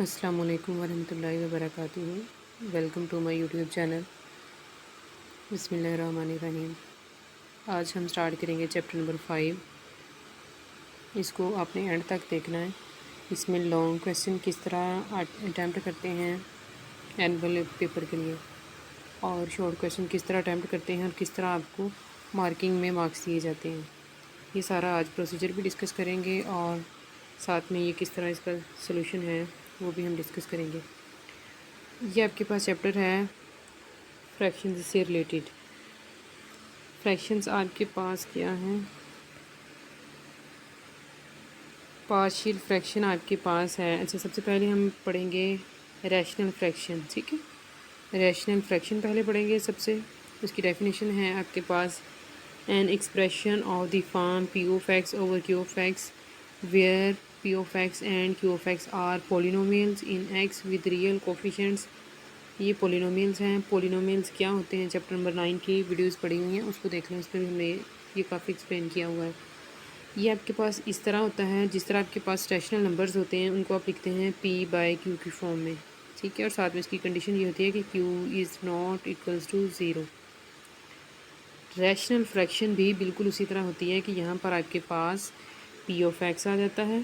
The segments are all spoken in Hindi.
अस्सलामु अलैकुम वरहमतुल्लाहि वबरकातुहू। Welcome to my YouTube channel. बिस्मिल्लाहिर्रहमानिर्रहीम। आज हम स्टार्ट करेंगे चैप्टर नंबर 5। इसको आपने एंड तक देखना है। इसमें लॉन्ग क्वेश्चन किस तरह अटैम्प्ट करते हैं एनुअल पेपर के लिए, और शॉर्ट क्वेश्चन किस तरह अटैम्प्ट करते हैं और किस तरह आपको मार्किंग में मार्क्स दिए जाते हैं, ये सारा आज प्रोसीजर भी डिस्कस करेंगे और साथ में ये किस तरह इसका सलूशन है वो भी हम डिस्कस करेंगे। ये आपके पास चैप्टर है फ्रैक्शंस से रिलेटेड। फ्रैक्शंस आपके पास क्या हैं? पार्शियल फ्रैक्शन आपके पास है। अच्छा, सबसे पहले हम पढ़ेंगे रैशनल फ्रैक्शन। ठीक है, रैशनल फ्रैक्शन पहले पढ़ेंगे। सबसे उसकी डेफिनेशन है आपके पास an expression of the form P of X over Q of X where P of X and Q of X are polynomials in X with real coefficients. ये पोलिनोमियल्स हैं। पोलिनोमियल्स क्या होते हैं चैप्टर नंबर 9 की वीडियोस पड़ी हुई हैं, उसको देख लें, उसमें भी हमने ये काफ़ी एक्सप्लेन किया हुआ है। ये आपके पास इस तरह होता है, जिस तरह आपके पास रैशनल नंबर्स होते हैं उनको आप लिखते हैं p बाय q की फॉर्म में। ठीक है, और साथ में इसकी कंडीशन ये होती है कि q is not equals to zero. Rational fraction भी बिल्कुल उसी तरह होती है कि यहाँ पर आपके पास p ऑफ x आ जाता है।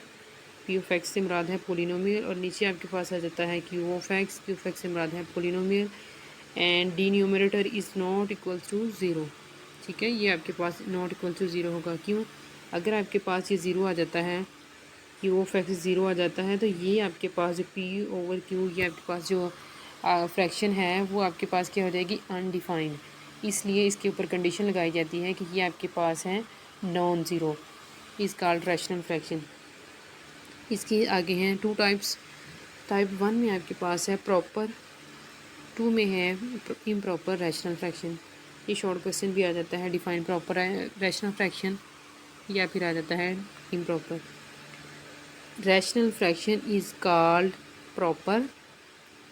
p ऑफ x से मुराद है पोलिनोमियल, और नीचे आपके पास आ जाता है q ऑफ x से मुराद है polynomial, and the numerator is not equals to zero. ठीक है, ये आपके पास नॉट इक्वल टू ज़ीरो होगा। क्यों? अगर आपके पास ये ज़ीरो आ जाता है, क्यू ऑफ एक्स ज़ीरो आ जाता है, तो ये आपके पास जो पी ओवर क्यू, ये आपके पास जो फ्रैक्शन है वो आपके पास क्या हो जाएगी? अनडिफाइंड। इसलिए इसके ऊपर कंडीशन लगाई जाती है कि ये आपके पास है non zero. Is called rational fraction. इसके आगे हैं टू टाइप्स। टाइप 1 में आपके पास है प्रॉपर, 2 में है इम्प्रॉपर रैशनल फ्रैक्शन। ये शॉर्ट क्वेश्चन भी आ जाता है, डिफाइन प्रॉपर रैशनल फ्रैक्शन, या फिर आ जाता है improper. Rational fraction is called proper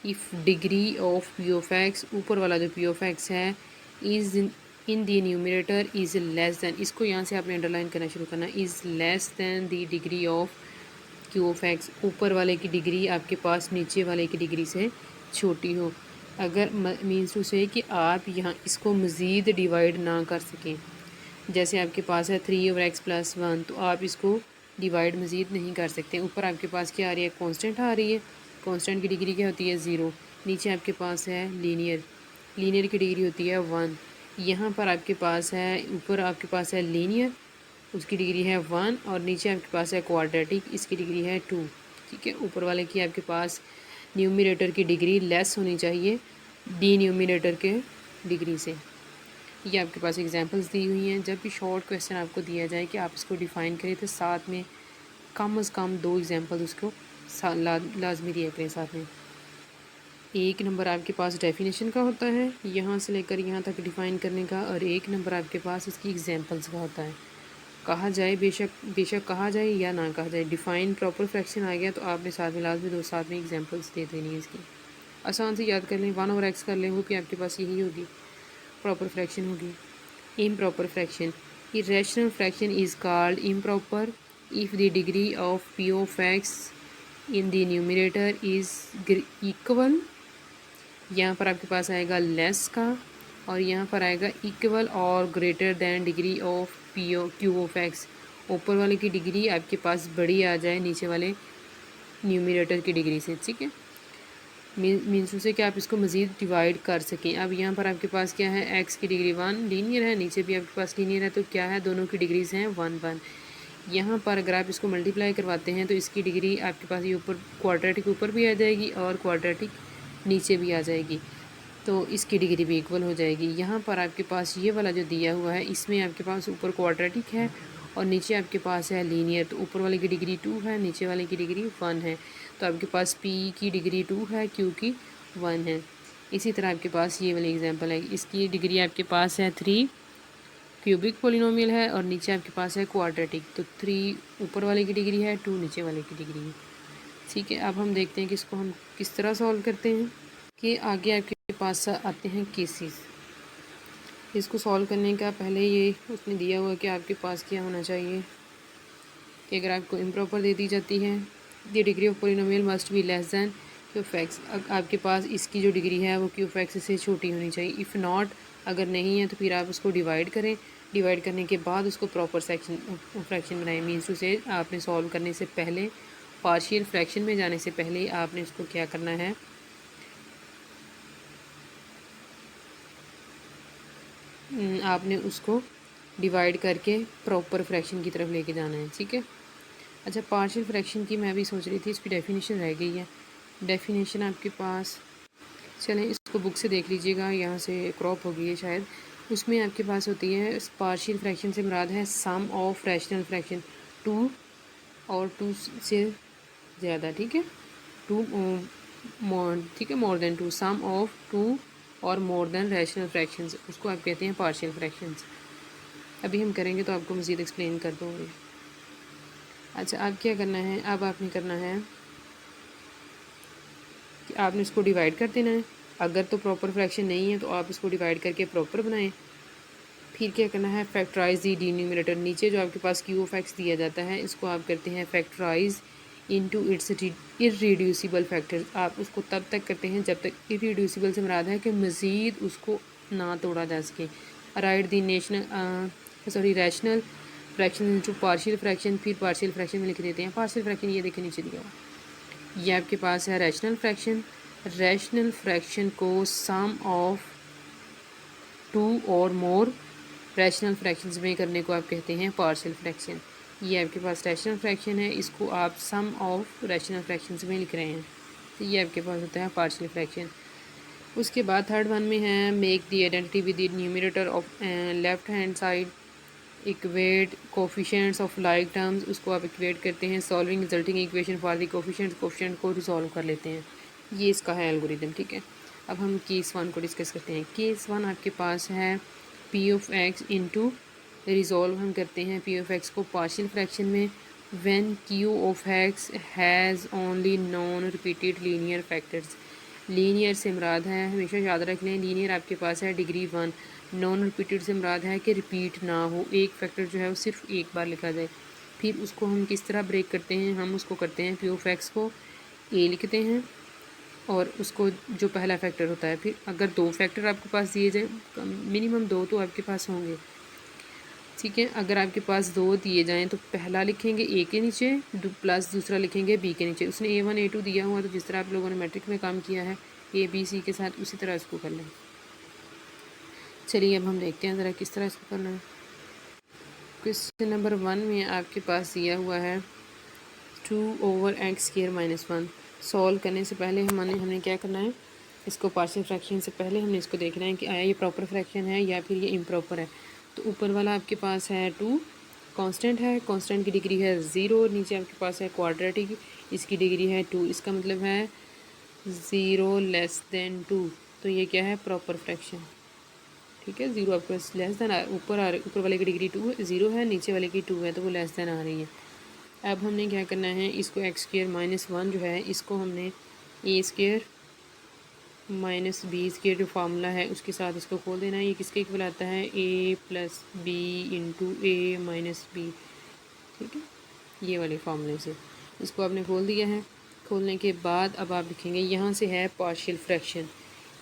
if degree of P of X, ऊपर वाला जो पी ऑफ एक्स है, is in the numerator is less than, इसको यहाँ से आपने अंडरलाइन करना शुरू करना, is less than the degree of Q of X. ऊपर वाले की डिग्री आपके पास नीचे वाले की डिग्री से छोटी हो। अगर मीन्स टू से कि आप यहाँ इसको मज़ीद डिवाइड ना कर सकें। जैसे आपके पास है 3/x+1, तो आप इसको डिवाइड मज़ीद नहीं कर सकते। ऊपर आपके पास क्या आ रही है? कांस्टेंट आ रही है। कांस्टेंट की डिग्री क्या होती है? 0। नीचे आपके पास है लीनियर, लीनियर की डिग्री होती है 1। यहाँ पर आपके पास है, ऊपर आपके पास है लीनियर, उसकी डिग्री है 1, और नीचे आपके पास है क्वाड्रेटिक, इसकी डिग्री है 2। ठीक है, ऊपर वाले की आपके पास न्यूमरेटर की डिग्री लेस होनी चाहिए डी न्यूमरेटर के डिग्री से। ये आपके पास एग्जांपल्स दी हुई हैं। जब भी शॉर्ट क्वेश्चन आपको दिया जाए कि आप इसको डिफ़ाइन करें, तो साथ में कम से कम 2 एग्जांपल उसको लाजमी दिया करें साथ में। एक नंबर आपके पास डेफिनेशन का होता है, यहाँ से लेकर यहाँ तक डिफ़ाइन करने का, और एक नंबर आपके पास इसकी एग्जांपल्स का होता है। कहा जाए, बेशक कहा जाए या ना कहा जाए, डिफ़ाइन प्रॉपर फ्रैक्शन आ गया तो आपने साथ में लाजमी दो साथ में एग्जांपल्स दे देनी है इसकी। आसान से याद कर लें, 1/x कर लें, वो भी आपके पास यही होगी, प्रॉपर फ्रैक्शन होगी। Improper fraction, irrational fraction is called improper if the degree of p of x in the numerator is equal, यहाँ पर आपके पास आएगा लेस का, और यहाँ पर आएगा इक्वल और greater than degree of P O Q of X. ऊपर वाले की डिग्री आपके पास बड़ी आ जाए नीचे वाले न्यूमरेटर की डिग्री से। ठीक है, मीन्स से कि आप इसको मज़ीद डिवाइड कर सकें। अब यहाँ पर आपके पास क्या है? एक्स की डिग्री 1 लीनियर है, नीचे भी आपके पास लीनियर है, तो क्या है? दोनों की डिग्रीज़ हैं 1 1। यहाँ पर अगर आप इसको मल्टीप्लाई करवाते हैं तो इसकी डिग्री आपके पास ये ऊपर क्वाड्रेटिक ऊपर भी आ जाएगी और क्वाड्रेटिक नीचे भी आ जाएगी, तो इसकी डिग्री भी इक्वल हो जाएगी। यहाँ पर आपके पास ये वाला जो दिया हुआ है, इसमें आपके पास ऊपर क्वाड्रेटिक है और नीचे आपके पास है लीनियर, तो ऊपर वाले की डिग्री 2 है, नीचे वाले की डिग्री 1 है, तो आपके पास p की डिग्री 2 है, q की 1 है। इसी तरह आपके पास ये वाली एग्जांपल है, इसकी डिग्री आपके पास है 3, क्यूबिक पोलिनोमियल है, और नीचे आपके पास है क्वाड्रेटिक, तो 3 ऊपर वाले की डिग्री है, 2 नीचे वाले की डिग्री है। ठीक है, अब हम देखते हैं कि इसको हम किस तरह सॉल्व करते हैं। कि आगे आपके पास आते हैं केसेस। इसको सॉल्व करने का पहले ये उसने दिया हुआ कि आपके पास क्या होना चाहिए कि अगर आपको इम्प्रॉपर दे दी जाती है the degree of polynomial must be less than Q of x. आपके पास इसकी जो डिग्री है वो क्यू ऑफ एक्स से छोटी होनी चाहिए। इफ़ नॉट, अगर नहीं है तो फिर आप उसको डिवाइड करें। डिवाइड करने के बाद उसको प्रॉपर फ्रैक्शन बनाएं। मीन्स टू से आपने सॉल्व करने से पहले, पार्शियल फ्रैक्शन में जाने से पहले आपने उसको क्या करना है, आपने उसको डिवाइड करके प्रॉपर फ्रैक्शन की तरफ लेके जाना है। ठीक है। अच्छा, पार्शियल फ्रैक्शन की मैं भी सोच रही थी, इसकी डेफिनेशन रह गई है। डेफिनेशन आपके पास, चलें इसको बुक से देख लीजिएगा, यहाँ से क्रॉप हो गई है शायद। उसमें आपके पास होती है पार्शियल फ्रैक्शन से मुराद है sum of rational fraction, two और टू से ज़्यादा। ठीक है, टू मोर, ठीक है, more than two, sum of two और मोर देन रैशनल फ्रैक्शंस, उसको आप कहते हैं पार्शियल फ्रैक्शंस। अभी हम करेंगे तो आपको मज़ीद एक्सप्लेन कर दूँगी। अच्छा, अब क्या करना है, अब आपने करना है कि आपने इसको डिवाइड कर देना है। अगर तो प्रॉपर फ्रैक्शन नहीं है तो आप इसको डिवाइड करके प्रॉपर बनाएं। फिर क्या करना है, फैक्टराइज दी डिनोमिनेटर। नीचे जो आपके पास क्यू ऑफ एक्स दिया जाता है, इसको आप करते हैं factorize into its irreducible factors. आप उसको तब तक करते हैं जब तक इररिड्यूसिबल से मुराद है कि मज़ीद उसको ना तोड़ा जा सके। Write the rational fraction into partial fraction. फिर पार्शियल फ्रैक्शन में लिख देते हैं पार्शियल फ्रैक्शन, ये देखे नीचे दिया हुआ, ये आपके पास है रैशनल फ्रैक्शन। रैशनल फ्रैक्शन को सम ऑफ टू और मोर रैशनल फ्रैक्शंस में करने को आप कहते हैं पार्शियल फ्रैक्शन। ये आपके पास रैशनल फ्रैक्शन है, इसको आप सम ऑफ रैशनल फ्रैक्शंस में लिख रहे हैं, तो ये आपके पास होता है पार्शियल फ्रैक्शन। उसके बाद थर्ड वन में है make the identity with the numerator of left hand side equate coefficients of like terms. उसको आप इक्वेट करते हैं, solving resulting equation for the coefficients, coefficient को रिजॉल्व कर लेते हैं। ये इसका है एल्गोरिदम। ठीक है, अब हम केस वन को डिस्कस करते हैं। केस वन आपके पास है P of x into, resolve हम करते हैं पी ऑफ एक्स को पार्शियल फ्रैक्शन में, when Q of X has only non repeated linear factors. Linear से मुराद है, हमेशा याद रख लें, लीनियर आपके पास है डिग्री वन। नॉन रिपीटेड से मुराद है कि रिपीट ना हो, एक फैक्टर जो है वो सिर्फ एक बार लिखा जाए। फिर उसको हम किस तरह ब्रेक करते हैं, हम उसको करते हैं पी ऑफ एक्स को ए लिखते हैं और उसको जो पहला फैक्टर होता है, फिर अगर दो फैक्टर आपके पास दिए जाए, मिनिमम दो तो आपके पास होंगे। ठीक है, अगर आपके पास दो दिए जाएं तो पहला लिखेंगे ए के नीचे प्लस दूसरा लिखेंगे बी के नीचे। उसने A1 A2 दिया हुआ, तो जिस तरह आप लोगों ने मैट्रिक में काम किया है ABC के साथ, उसी तरह इसको कर लें। चलिए अब हम देखते हैं ज़रा किस तरह इसको करना है। क्वेश्चन नंबर 1 में आपके पास दिया हुआ है 2/x²-1। सॉल्व करने से पहले हमने क्या करना है, इसको पार्शियल फ्रैक्शन से पहले हमने इसको देखना है कि आया ये प्रॉपर फ्रैक्शन है या फिर ये इम्प्रॉपर है। तो ऊपर वाला आपके पास है 2, कांस्टेंट है, कांस्टेंट की डिग्री है 0। नीचे आपके पास है क्वाड्रेटिक, इसकी डिग्री है 2, इसका मतलब है 0 लेस देन 2। तो ये क्या है, प्रॉपर फ्रैक्शन। ठीक है, 0 आपके पास लेस देन, ऊपर वाले की डिग्री 0 है, नीचे वाले की 2 है, तो वो लेस देन आ रही है। अब हमने क्या करना है, इसको x² - 1 जो है, इसको हमने a² - b² जो फार्मूला है उसके साथ इसको खोल देना है। ये किसके इक्वल आता है, a + b × a - b। ठीक है, ये वाले फार्मूले से इसको आपने खोल दिया है। खोलने के बाद अब आप लिखेंगे, यहाँ से है पार्शियल फ्रैक्शन,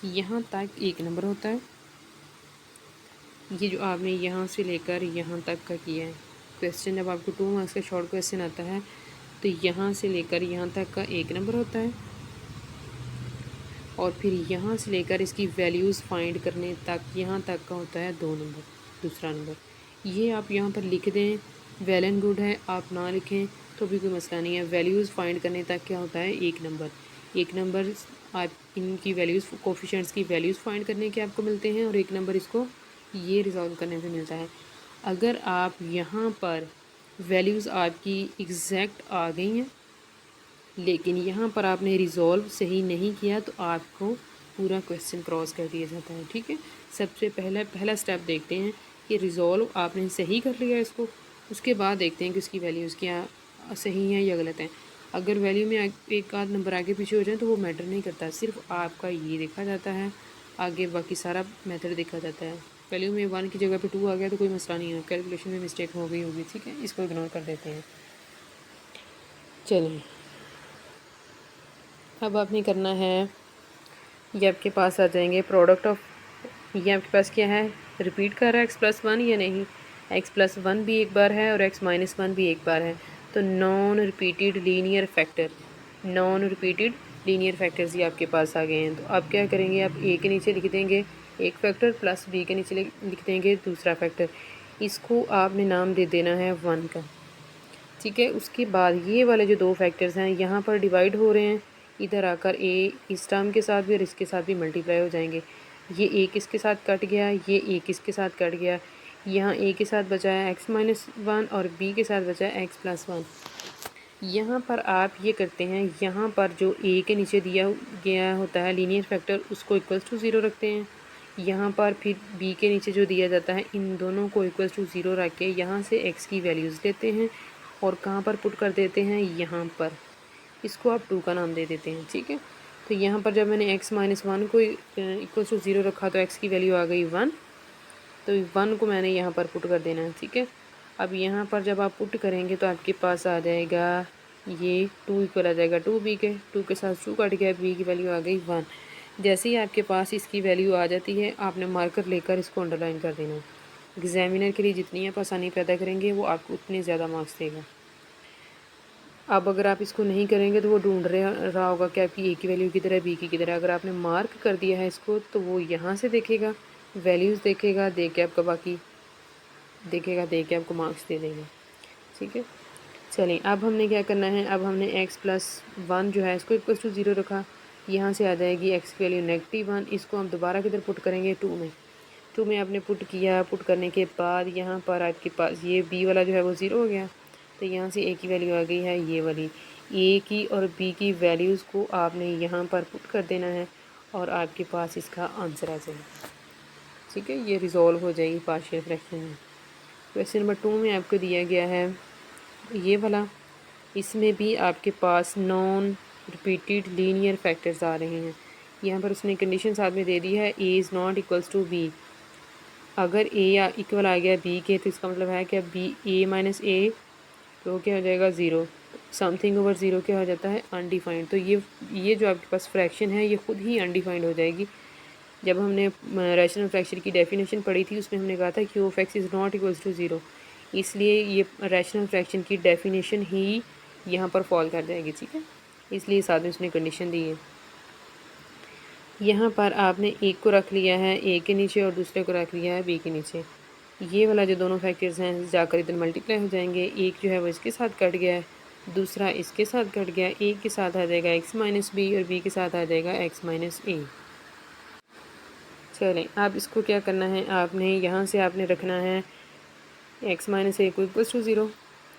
यहाँ तक एक नंबर होता है। ये जो आपने यहाँ से लेकर यहाँ तक का किया है क्वेश्चन, जब आपको 2 मार्क्स का शॉर्ट क्वेश्चन आता है तो यहाँ से लेकर यहाँ तक का एक नंबर होता है, और फिर यहाँ से लेकर इसकी वैल्यूज़ फाइंड करने तक यहाँ तक का होता है 2 नंबर, दूसरा नंबर। ये आप यहाँ पर लिख दें, वेल एंड गुड है, आप ना लिखें तो भी कोई मसला नहीं है। वैल्यूज़ फाइंड करने तक क्या होता है, एक नंबर। एक नंबर आप इनकी वैल्यूज़, कोफिशिएंट्स की वैल्यूज़ फाइंड करने के आपको मिलते हैं, और एक नंबर इसको ये रिजॉल्व करने पे मिलता है। अगर आप यहाँ पर वैल्यूज़ आपकी एग्जैक्ट आ गई हैं लेकिन यहाँ पर आपने रिज़ॉल्व सही नहीं किया तो आपको पूरा क्वेश्चन क्रॉस कर दिया जाता है। ठीक है, सबसे पहला स्टेप देखते हैं कि रिज़ॉल्व आपने सही कर लिया इसको, उसके बाद देखते हैं कि उसकी वैल्यूज़ क्या सही हैं या गलत हैं। अगर वैल्यू में एक आध नंबर आगे पीछे हो जाए तो वो मैटर नहीं करता, सिर्फ आपका ये देखा जाता है, आगे बाकी सारा मेथड देखा जाता है। वैल्यू में 1 की जगह पे 2 आ गया तो कोई मसला नहीं है, कैलकुलेशन में मिस्टेक हो गई होगी। ठीक है, इसको इग्नोर कर देते हैं। चलिए अब आपने करना है, ये आपके पास आ जाएंगे प्रोडक्ट ऑफ, ये आपके पास क्या है, रिपीट कर रहा है x+1 या नहीं, x+1 भी एक बार है और x-1 भी एक बार है। तो non repeated linear factor, non repeated linear factors ये आपके पास आ गए हैं। तो आप क्या करेंगे, आप a के नीचे लिख देंगे एक फैक्टर प्लस b के नीचे लिख देंगे दूसरा फैक्टर। इसको आपने नाम दे देना है 1 का, ठीक है। उसके बाद ये वाले जो दो फैक्टर्स हैं यहाँ पर डिवाइड हो रहे हैं, इधर आकर a इस टर्म के साथ भी और इसके साथ भी मल्टीप्लाई हो जाएंगे। ये a किसके साथ कट गया, ये a किसके साथ कट गया, यहाँ a के साथ बचा है x-1 और b के साथ बचा है x+1। यहाँ पर आप ये करते हैं, यहाँ पर जो a के नीचे दिया गया होता है लीनियर फैक्टर उसको इक्वल्स टू 0 रखते हैं। यहाँ पर फिर b के नीचे जो दिया जाता है इन दोनों को इक्वल्स टू 0 रख के यहाँ से x की वैल्यूज़ लेते हैं और कहाँ पर पुट कर देते हैं, यहाँ पर। इसको आप 2 का नाम दे देते हैं, ठीक है। तो यहाँ पर जब मैंने x-1 को इक्वल्स टू 0 रखा तो x की वैल्यू आ गई 1, तो 1 को मैंने यहाँ पर पुट कर देना है, ठीक है। अब यहाँ पर जब आप पुट करेंगे तो आपके पास आ जाएगा ये 2 इक्वल आ जाएगा 2b के, 2 के साथ 2 कट गया, b की वैल्यू आ गई 1। जैसे ही आपके पास इसकी वैल्यू आ जाती है आपने मार्कर लेकर इसको अंडरलाइन कर देना है। एग्जामिनर के लिए जितनी आप आसानी पैदा करेंगे वो आपको उतने ज़्यादा मार्क्स देगा। अब अगर आप इसको नहीं करेंगे तो वो ढूंढ रहा होगा कि आपकी ए की वैल्यू किधर है, बी की किधर है। अगर आपने मार्क कर दिया है इसको तो वो यहाँ से देखेगा, वैल्यूज़ देखेगा, देख के आपका बाकी देखेगा, देख के आपको मार्क्स दे देगा, ठीक है। चलिए अब हमने क्या करना है, अब हमने x+1 जो है इसको इक्वल टू 0 रखा, यहाँ से आ जाएगी x की वैल्यू -1। इसको हम दोबारा किधर पुट करेंगे, 2 में आपने पुट किया। पुट करने के बाद यहाँ पर आपके पास ये b वाला जो है वो 0 हो गया, तो यहाँ से a की वैल्यू आ गई है ये वाली। a की और b की वैल्यूज़ को आपने यहाँ पर पुट कर देना है और आपके पास इसका आंसर आ जाएगा, ठीक है। ये रिज़ॉल्व हो जाएगी पार्शियल फ्रैक्शन में। क्वेश्चन नंबर 2 में आपको दिया गया है ये वाला, इसमें भी आपके पास नॉन रिपीटेड लीनियर फैक्टर्स आ रहे हैं। यहाँ पर उसने कंडीशन साथ में दे दी है a is not equals to b। अगर a या इक्वल आ गया b के तो इसका मतलब है कि b a-a तो क्या हो जाएगा 0। समथिंग ओवर 0 क्या हो जाता है, अनडिफाइंड। तो ये जो आपके पास फ्रैक्शन है ये खुद ही अनडिफाइंड हो जाएगी। जब हमने रैशनल फ्रैक्शन की डेफिनेशन पढ़ी थी उसमें हमने कहा था कि f(x) is not equals to 0, इसलिए ये रैशनल फ्रैक्शन की डेफिनेशन ही यहाँ पर फॉल कर जाएगी, ठीक है। इसलिए साथ में उसने कंडीशन दी है। यहाँ पर आपने एक को रख लिया है a के नीचे और दूसरे को रख लिया है b के नीचे। ये वाला जो दोनों फैक्टर्स हैं जाकर इधर मल्टीप्लाई हो जाएंगे। एक जो है वो इसके साथ कट गया है, दूसरा इसके साथ कट गया। a के साथ आ जाएगा x-b और b के साथ आ जाएगा x-a। चलें अब इसको क्या करना है, आपने यहाँ से आपने रखना है x-a को इक्वल्स टू 0,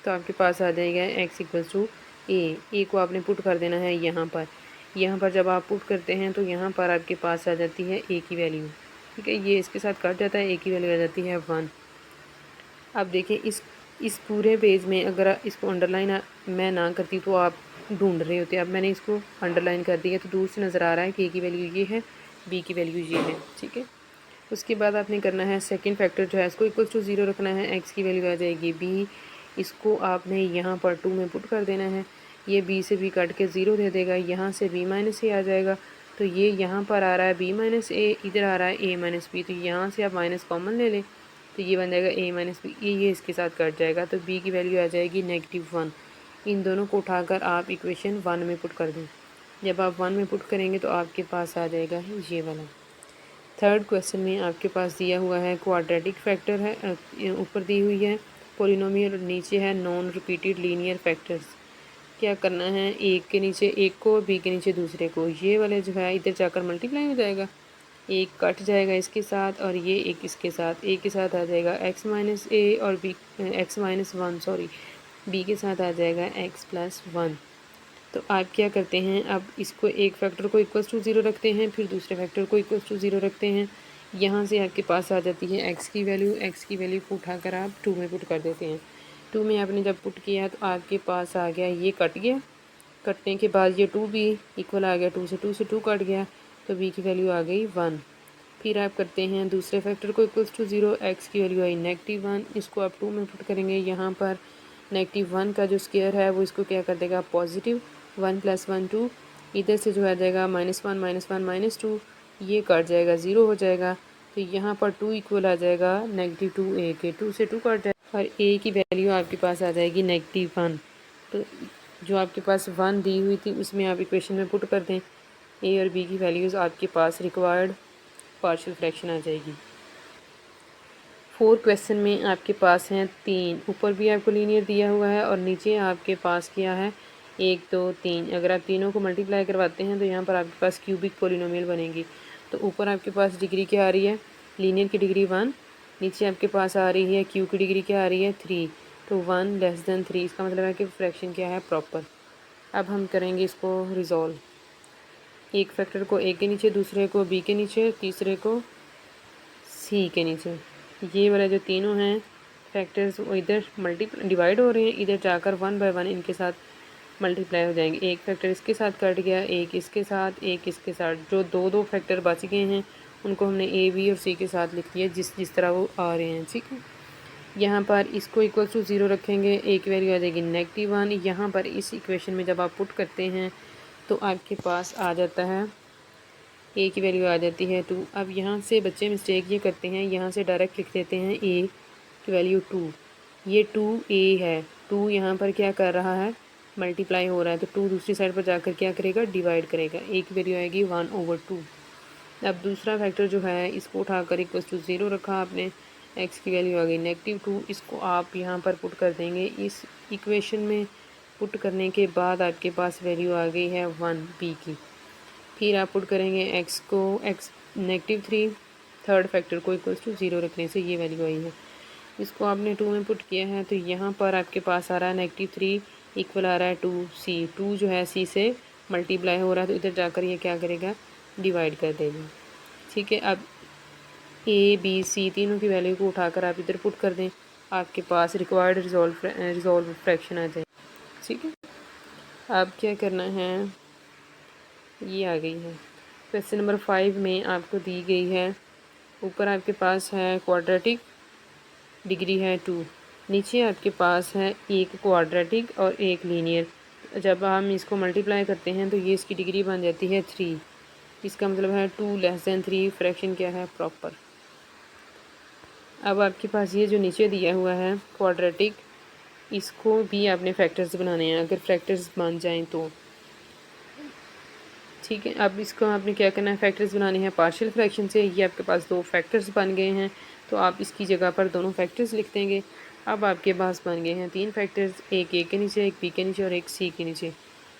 तो आपके पास आ जाएगा x इक्वल्स टू a को आपने पुट कर देना है यहाँ पर। यहाँ पर जब आप पुट करते हैं तो यहाँ पर आपके पास आ जाती है a की वैल्यू, ठीक है। ये इसके साथ कट जाता है, a की वैल्यू आ जाती है 1। अब देखें इस पूरे पेज में अगर इसको अंडरलाइन मैं ना करती तो आप ढूंढ रहे होते। अब मैंने इसको अंडरलाइन कर दिया तो दूर से नज़र आ रहा है कि a की वैल्यू ये है, b की वैल्यू ये है, ठीक है। उसके बाद आपने करना है सेकंड फैक्टर जो है इसको इक्वल टू 0 रखना है। x की वैल्यू आ जाएगी b, इसको आपने यहाँ पर 2 में पुट कर देना है। ये b से b काट के 0 दे देगा, यहाँ से b-a आ जाएगा। तो ये यहाँ पर आ रहा है b-a, इधर आ रहा है a-b, तो यहाँ से आप माइनस कॉमन ले लें तो ये बन जाएगा a-b, ये इसके साथ कट जाएगा तो b की वैल्यू आ जाएगी -1। इन दोनों को उठाकर आप इक्वेशन 1 में पुट कर दें। जब आप 1 में पुट करेंगे तो आपके पास आ जाएगा ये वाला। थर्ड क्वेश्चन में आपके पास दिया हुआ है क्वाड्रेटिक फैक्टर है, ऊपर दी हुई है पोलिनोमियल और नीचे है नॉन रिपीटेड लीनियर फैक्टर्स। क्या करना है, एक के नीचे एक को और बी के नीचे दूसरे को। ये वाले जो है इधर जाकर मल्टीप्लाई हो जाएगा, एक कट जाएगा इसके साथ और ये एक इसके साथ, ए के साथ आ जाएगा x-a और b x-1 b के साथ आ जाएगा x+1। तो आप क्या करते हैं, अब इसको एक फैक्टर को इक्वल्स टू 0 रखते हैं, फिर दूसरे फैक्टर को इक्वल्स टू 0 रखते हैं। यहाँ से आपके पास आ जाती है x की वैल्यू को उठाकर आप 2 में पुट कर देते हैं। 2 में आपने जब पुट किया तो आपके पास आ गया, ये कट गया, कटने के बाद ये 2b इक्वल आ गया, 2 से 2 कट गया तो b की वैल्यू आ गई 1। फिर आप करते हैं दूसरे फैक्टर को इक्वल्स टू 0, x की वैल्यू आई -1, इसको आप 2 में पुट करेंगे। यहाँ पर -1 का जो स्क्वायर है वो इसको क्या कर देगा, पॉजिटिव 1 + 1 2, इधर से जो आ जाएगा -1 -1 -2, ये कट जाएगा, 0 हो जाएगा। तो यहाँ पर 2 इक्वल आ जाएगा -2a के, 2 से 2 कट जाएगा और a की वैल्यू आपके पास आ जाएगी -1। तो जो आपके पास 1 दी हुई थी उसमें आप इक्वेशन में पुट कर दें, a और b की वैल्यूज़ आपके पास रिक्वायर्ड पार्शियल फ्रैक्शन आ जाएगी। 4 क्वेश्चन में आपके पास हैं 3, ऊपर भी आपको लीनियर दिया हुआ है और नीचे आपके पास क्या है 1 2 3। अगर आप तीनों को मल्टीप्लाई करवाते हैं तो यहाँ पर आपके पास क्यूबिक पोलिनोमियल बनेगी। तो ऊपर आपके पास डिग्री क्या आ रही है, लीनियर की डिग्री 1, नीचे आपके पास आ रही है क्यू की डिग्री क्या आ रही है 3। तो 1 लेस देन 3, इसका मतलब है कि फ्रैक्शन क्या है प्रॉपर। अब हम करेंगे इसको रिजॉल्व, एक फैक्टर को a के नीचे, दूसरे को b के नीचे, तीसरे को c के नीचे। ये वाला जो तीनों हैं फैक्टर्स वो इधर डिवाइड हो रहे हैं, इधर जाकर 1 बाय 1 इनके साथ मल्टीप्लाई हो जाएंगे। एक फैक्टर इसके साथ कट गया, एक इसके साथ, एक इसके साथ। जो दो दो फैक्टर बच गए हैं उनको हमने a b और c के साथ लिख दिया जिस जिस तरह वो आ रहे हैं। ठीक है, यहाँ पर इसको इक्वल टू 0 रखेंगे, a की वैल्यू आ जाएगी -1। यहाँ पर इस इक्वेशन में जब आप पुट करते हैं तो आपके पास आ जाता है a की वैल्यू आ जाती है 2। अब यहाँ से बच्चे मिस्टेक ये करते हैं, यहाँ से डायरेक्ट लिख देते हैं a की वैल्यू 2, ये 2a है। 2 यहाँ पर क्या कर रहा है, मल्टीप्लाई हो रहा है, तो 2 दूसरी साइड पर जाकर क्या करेगा, डिवाइड करेगा। a की वैल्यू आएगी 1/2। अब दूसरा फैक्टर जो है इसको उठाकर इक्वल टू 0 रखा आपने, x की वैल्यू आ गई -2। इसको आप यहाँ पर पुट कर देंगे, इस इक्वेशन में पुट करने के बाद आपके पास वैल्यू आ गई है 1 b की। फिर आप पुट करेंगे x को, x -3, थर्ड फैक्टर को इक्वल्स टू 0 रखने से ये वैल्यू आई है। इसको आपने 2 में पुट किया है तो यहाँ पर आपके पास आ रहा है -3 इक्वल आ रहा है 2c। 2 जो है c से मल्टीप्लाई हो रहा है तो इधर जाकर ये क्या करेगा, डिवाइड कर देगा। ठीक है, अब a b c तीनों की वैल्यू को उठाकर आप इधर पुट कर दें, आपके पास रिक्वायर्ड रिजॉल्व फ्रैक्शन आ जाए। ठीक है, अब क्या करना है, ये आ गई है। क्वेश्चन नंबर 5 में आपको दी गई है, ऊपर आपके पास है क्वाड्रेटिक, डिग्री है 2, नीचे आपके पास है एक क्वाड्रेटिक और एक लीनियर। जब हम इसको मल्टीप्लाई करते हैं तो ये इसकी डिग्री बन जाती है 3, इसका मतलब है 2 लेस देन 3, फ्रैक्शन क्या है प्रॉपर। अब आपके पास ये जो नीचे दिया हुआ है क्वाड्रेटिक, इसको भी आपने फैक्टर्स बनाने हैं, अगर फैक्टर्स बन जाएं तो। ठीक है, अब इसको आपने क्या करना है, फैक्टर्स बनाने हैं पार्शियल फ्रैक्शन से। ये आपके पास 2 फैक्टर्स बन गए हैं तो आप इसकी जगह पर दोनों फैक्टर्स लिख देंगे। अब आपके पास बन गए हैं 3 फैक्टर्स, एक a के नीचे, एक b के नीचे और एक c के नीचे।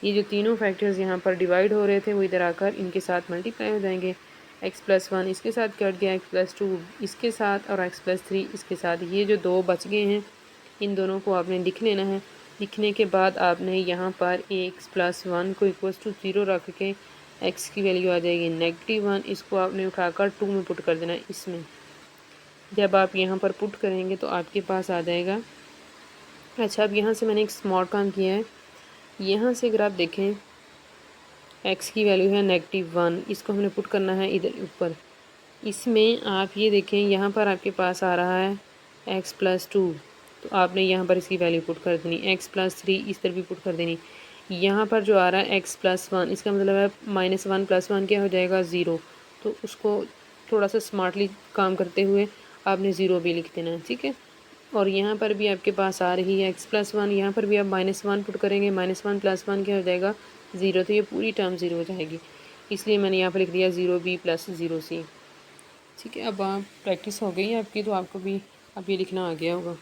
ये जो तीनों फैक्टर्स यहाँ पर डिवाइड हो रहे थे वो इधर आकर इनके साथ मल्टीप्लाई हो जाएंगे। x+1 इसके साथ कट गया, x+2 इसके साथ और x+3 इसके साथ। ये जो 2 बच गए हैं इन दोनों को आपने लिख लेना है। लिखने के बाद आपने यहाँ पर x+1 को इक्वल्स टू 0 रख के x की वैल्यू आ जाएगी -1, इसको आपने उठाकर 2 में पुट कर देना है इसमें। जब आप यहाँ पर पुट करेंगे तो आपके पास आ जाएगा। अच्छा, अब यहाँ से मैंने एक स्मार्ट काम किया है, यहाँ से अगर आप देखें x की वैल्यू है -1, इसको हमने पुट करना है इधर ऊपर। इसमें आप ये देखें यहाँ पर आपके पास आ रहा है x+2, तो आपने यहाँ पर इसकी वैल्यू पुट कर देनी, x+3 इस तरह भी पुट कर देनी। यहाँ पर जो आ रहा है x+1, इसका मतलब है -1 + 1 क्या हो जाएगा 0, तो उसको थोड़ा सा स्मार्टली काम करते हुए आपने 0 भी लिख देना है। ठीक है, और यहाँ पर भी आपके पास आ रही है x+1, यहाँ पर भी आप -1 पुट करेंगे, -1 + 1 क्या हो जाएगा 0, तो ये पूरी टर्म 0 हो जाएगी, इसलिए मैंने यहाँ पर लिख दिया 0b + 0c। ठीक है, अब आप प्रैक्टिस हो गई है आपकी तो आपको भी अब ये लिखना आ गया होगा।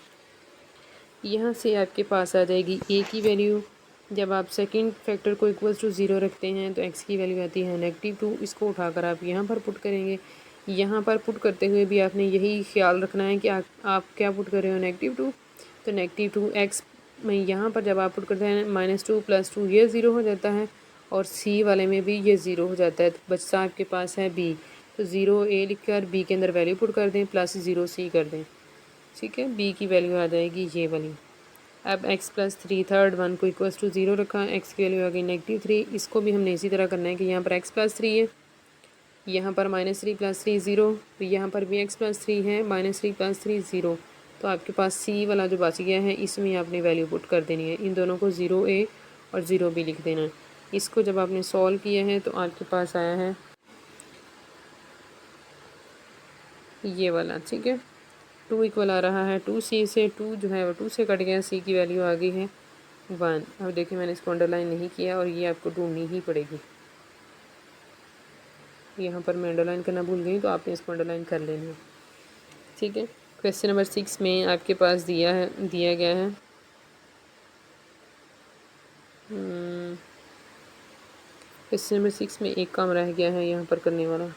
यहाँ से आपके पास आ जाएगी a की वैल्यू, जब आप सेकंड फैक्टर को इक्वल्स टू 0 रखते हैं तो x की वैल्यू आती है -2, इसको उठाकर आप यहाँ पर पुट करेंगे। यहाँ पर पुट करते हुए भी आपने यही ख्याल रखना है कि आप क्या पुट कर रहे हो, -2, तो -2 x में यहाँ पर जब आप पुट करते हैं -2 + 2 ये 0 हो जाता है और c वाले में भी ये 0 हो जाता है, तो बचता आपके पास है b, तो 0a लिख कर b के अंदर वैल्यू पुट कर दें +0c कर दें। ठीक है, b की वैल्यू आ जाएगी ये वाली। अब x+3 थर्ड वन को इक्वल्स टू 0 रखा, x की वैल्यू आ गई -3, इसको भी हमने इसी तरह करना है कि यहाँ पर x+3 है, यहाँ पर -3 + 3 0, तो यहाँ पर भी x+3 है, -3 + 3 0, तो आपके पास c वाला जो बच गया है इसमें आपने वैल्यू पुट कर देनी है। इन दोनों को 0a और 0b लिख देना है। इसको जब आपने सॉल्व किया है तो आपके पास आया है ये वाला, ठीक है। 2 इक्वल आ रहा है 2c से, 2 जो है वो 2 से कट गया, c की वैल्यू आ गई है 1। अब देखिए मैंने इसको अंडरलाइन नहीं किया और ये आपको ढूंढनी ही पड़ेगी। यहाँ पर मैं अंडरलाइन करना भूल गई तो आपने इसको अंडरलाइन कर लेना है, ठीक है। क्वेश्चन नंबर 6 में आपके पास दिया गया है क्वेश्चन नंबर 6 में एक काम रह गया है यहाँ पर करने वाला।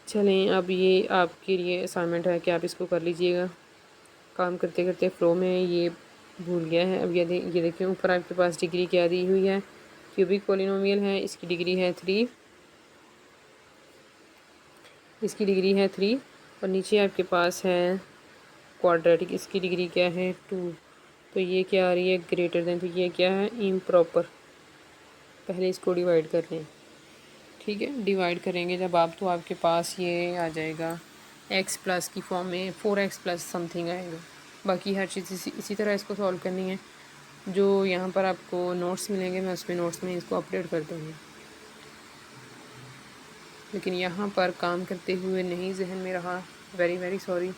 चलें, अब ये आपके लिए असाइनमेंट है कि आप इसको कर लीजिएगा। काम करते करते फ्लो में ये भूल गया है। अब ये देखिए ऊपर आपके पास डिग्री क्या दी हुई है, क्यूबिक पॉलिनोमियल है, इसकी डिग्री है 3, इसकी डिग्री है 3 और नीचे आपके पास है क्वाड्रेटिक, इसकी डिग्री क्या है 2। तो ये क्या आ रही है ग्रेटर देन, तो ये क्या है इम्प्रॉपर। पहले इसको डिवाइड कर लें, ठीक है। डिवाइड करेंगे जब आप तो आपके पास ये आ जाएगा x प्लस की फॉर्म में 4x प्लस समथिंग आएगा। बाकी हर चीज़ इसी तरह इसको सॉल्व करनी है। जो यहाँ पर आपको नोट्स मिलेंगे मैं उसमें नोट्स में इसको अपडेट कर दूँगी, लेकिन यहाँ पर काम करते हुए नहीं जहन में रहा, वेरी वेरी सॉरी।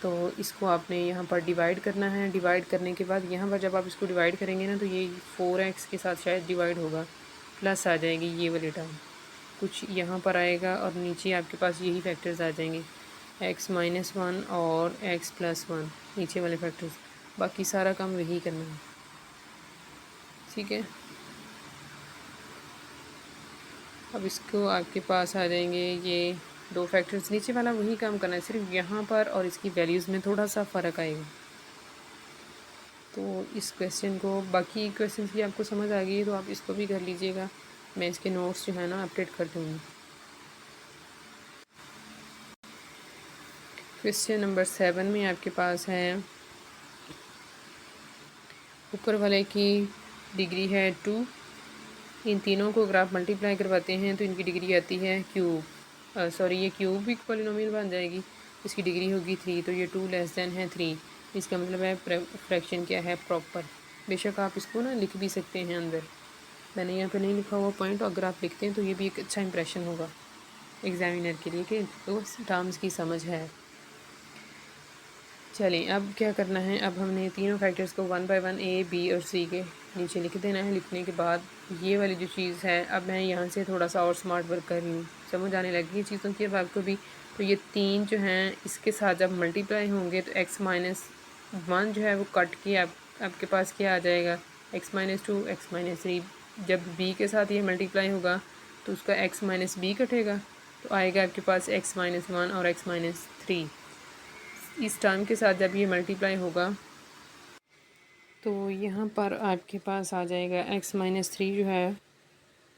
तो इसको आपने यहाँ पर डिवाइड करना है। डिवाइड करने के बाद यहाँ पर जब आप इसको डिवाइड करेंगे ना तो ये 4x के साथ शायद डिवाइड होगा, प्लस आ जाएगी ये वाली टर्म, कुछ यहाँ पर आएगा और नीचे आपके पास यही फैक्टर्स आ जाएंगे x-1 और x+1 नीचे वाले फैक्टर्स। बाकी सारा काम वही करना है, ठीक है। अब इसको आपके पास आ जाएंगे ये 2 फैक्टर्स, नीचे वाला वही काम करना है, सिर्फ यहाँ पर और इसकी वैल्यूज़ में थोड़ा सा फ़र्क आएगा। तो इस क्वेश्चन को, बाकी क्वेश्चन की आपको समझ आ गई है तो आप इसको भी कर लीजिएगा। मैं इसके नोट्स जो है ना अपडेट कर दूँगी। क्वेश्चन नंबर 7 में आपके पास है ऊपर वाले की डिग्री है 2, इन तीनों को अगर आप मल्टीप्लाई करवाते हैं तो इनकी डिग्री आती है क्यूब, सॉरी ये क्यूबिक पॉलिनोमियल बन जाएगी, इसकी डिग्री होगी 3। तो ये 2 लेस देन है 3, इसका मतलब है फ्रैक्शन क्या है प्रॉपर। बेशक आप इसको ना लिख भी सकते हैं अंदर, मैंने यहाँ पे नहीं लिखा हुआ पॉइंट, अगर आप लिखते हैं तो ये भी एक अच्छा इंप्रेशन होगा एग्जामिनर के लिए कि तो टर्म्स की समझ है। चलिए अब क्या करना है, अब हमने तीनों फैक्टर्स को 1 बाय 1 a b और c के नीचे लिख देना है। लिखने के बाद ये वाली जो चीज़ है, अब मैं यहाँ से थोड़ा सा और स्मार्ट वर्क कर रही हूँ, समझ आने लगी चीज़ों की अब आपको भी। तो ये 3 जो हैं इसके साथ जब मल्टीप्लाई होंगे तो x-1 जो है वो कट के आपके पास क्या आ जाएगा x-2 x-3। जब b के साथ ये मल्टीप्लाई होगा तो उसका x-b कटेगा तो आएगा आपके पास x-1 और x-3। इस टर्म के साथ जब ये मल्टीप्लाई होगा तो यहाँ पर आपके पास आ जाएगा x-3 जो है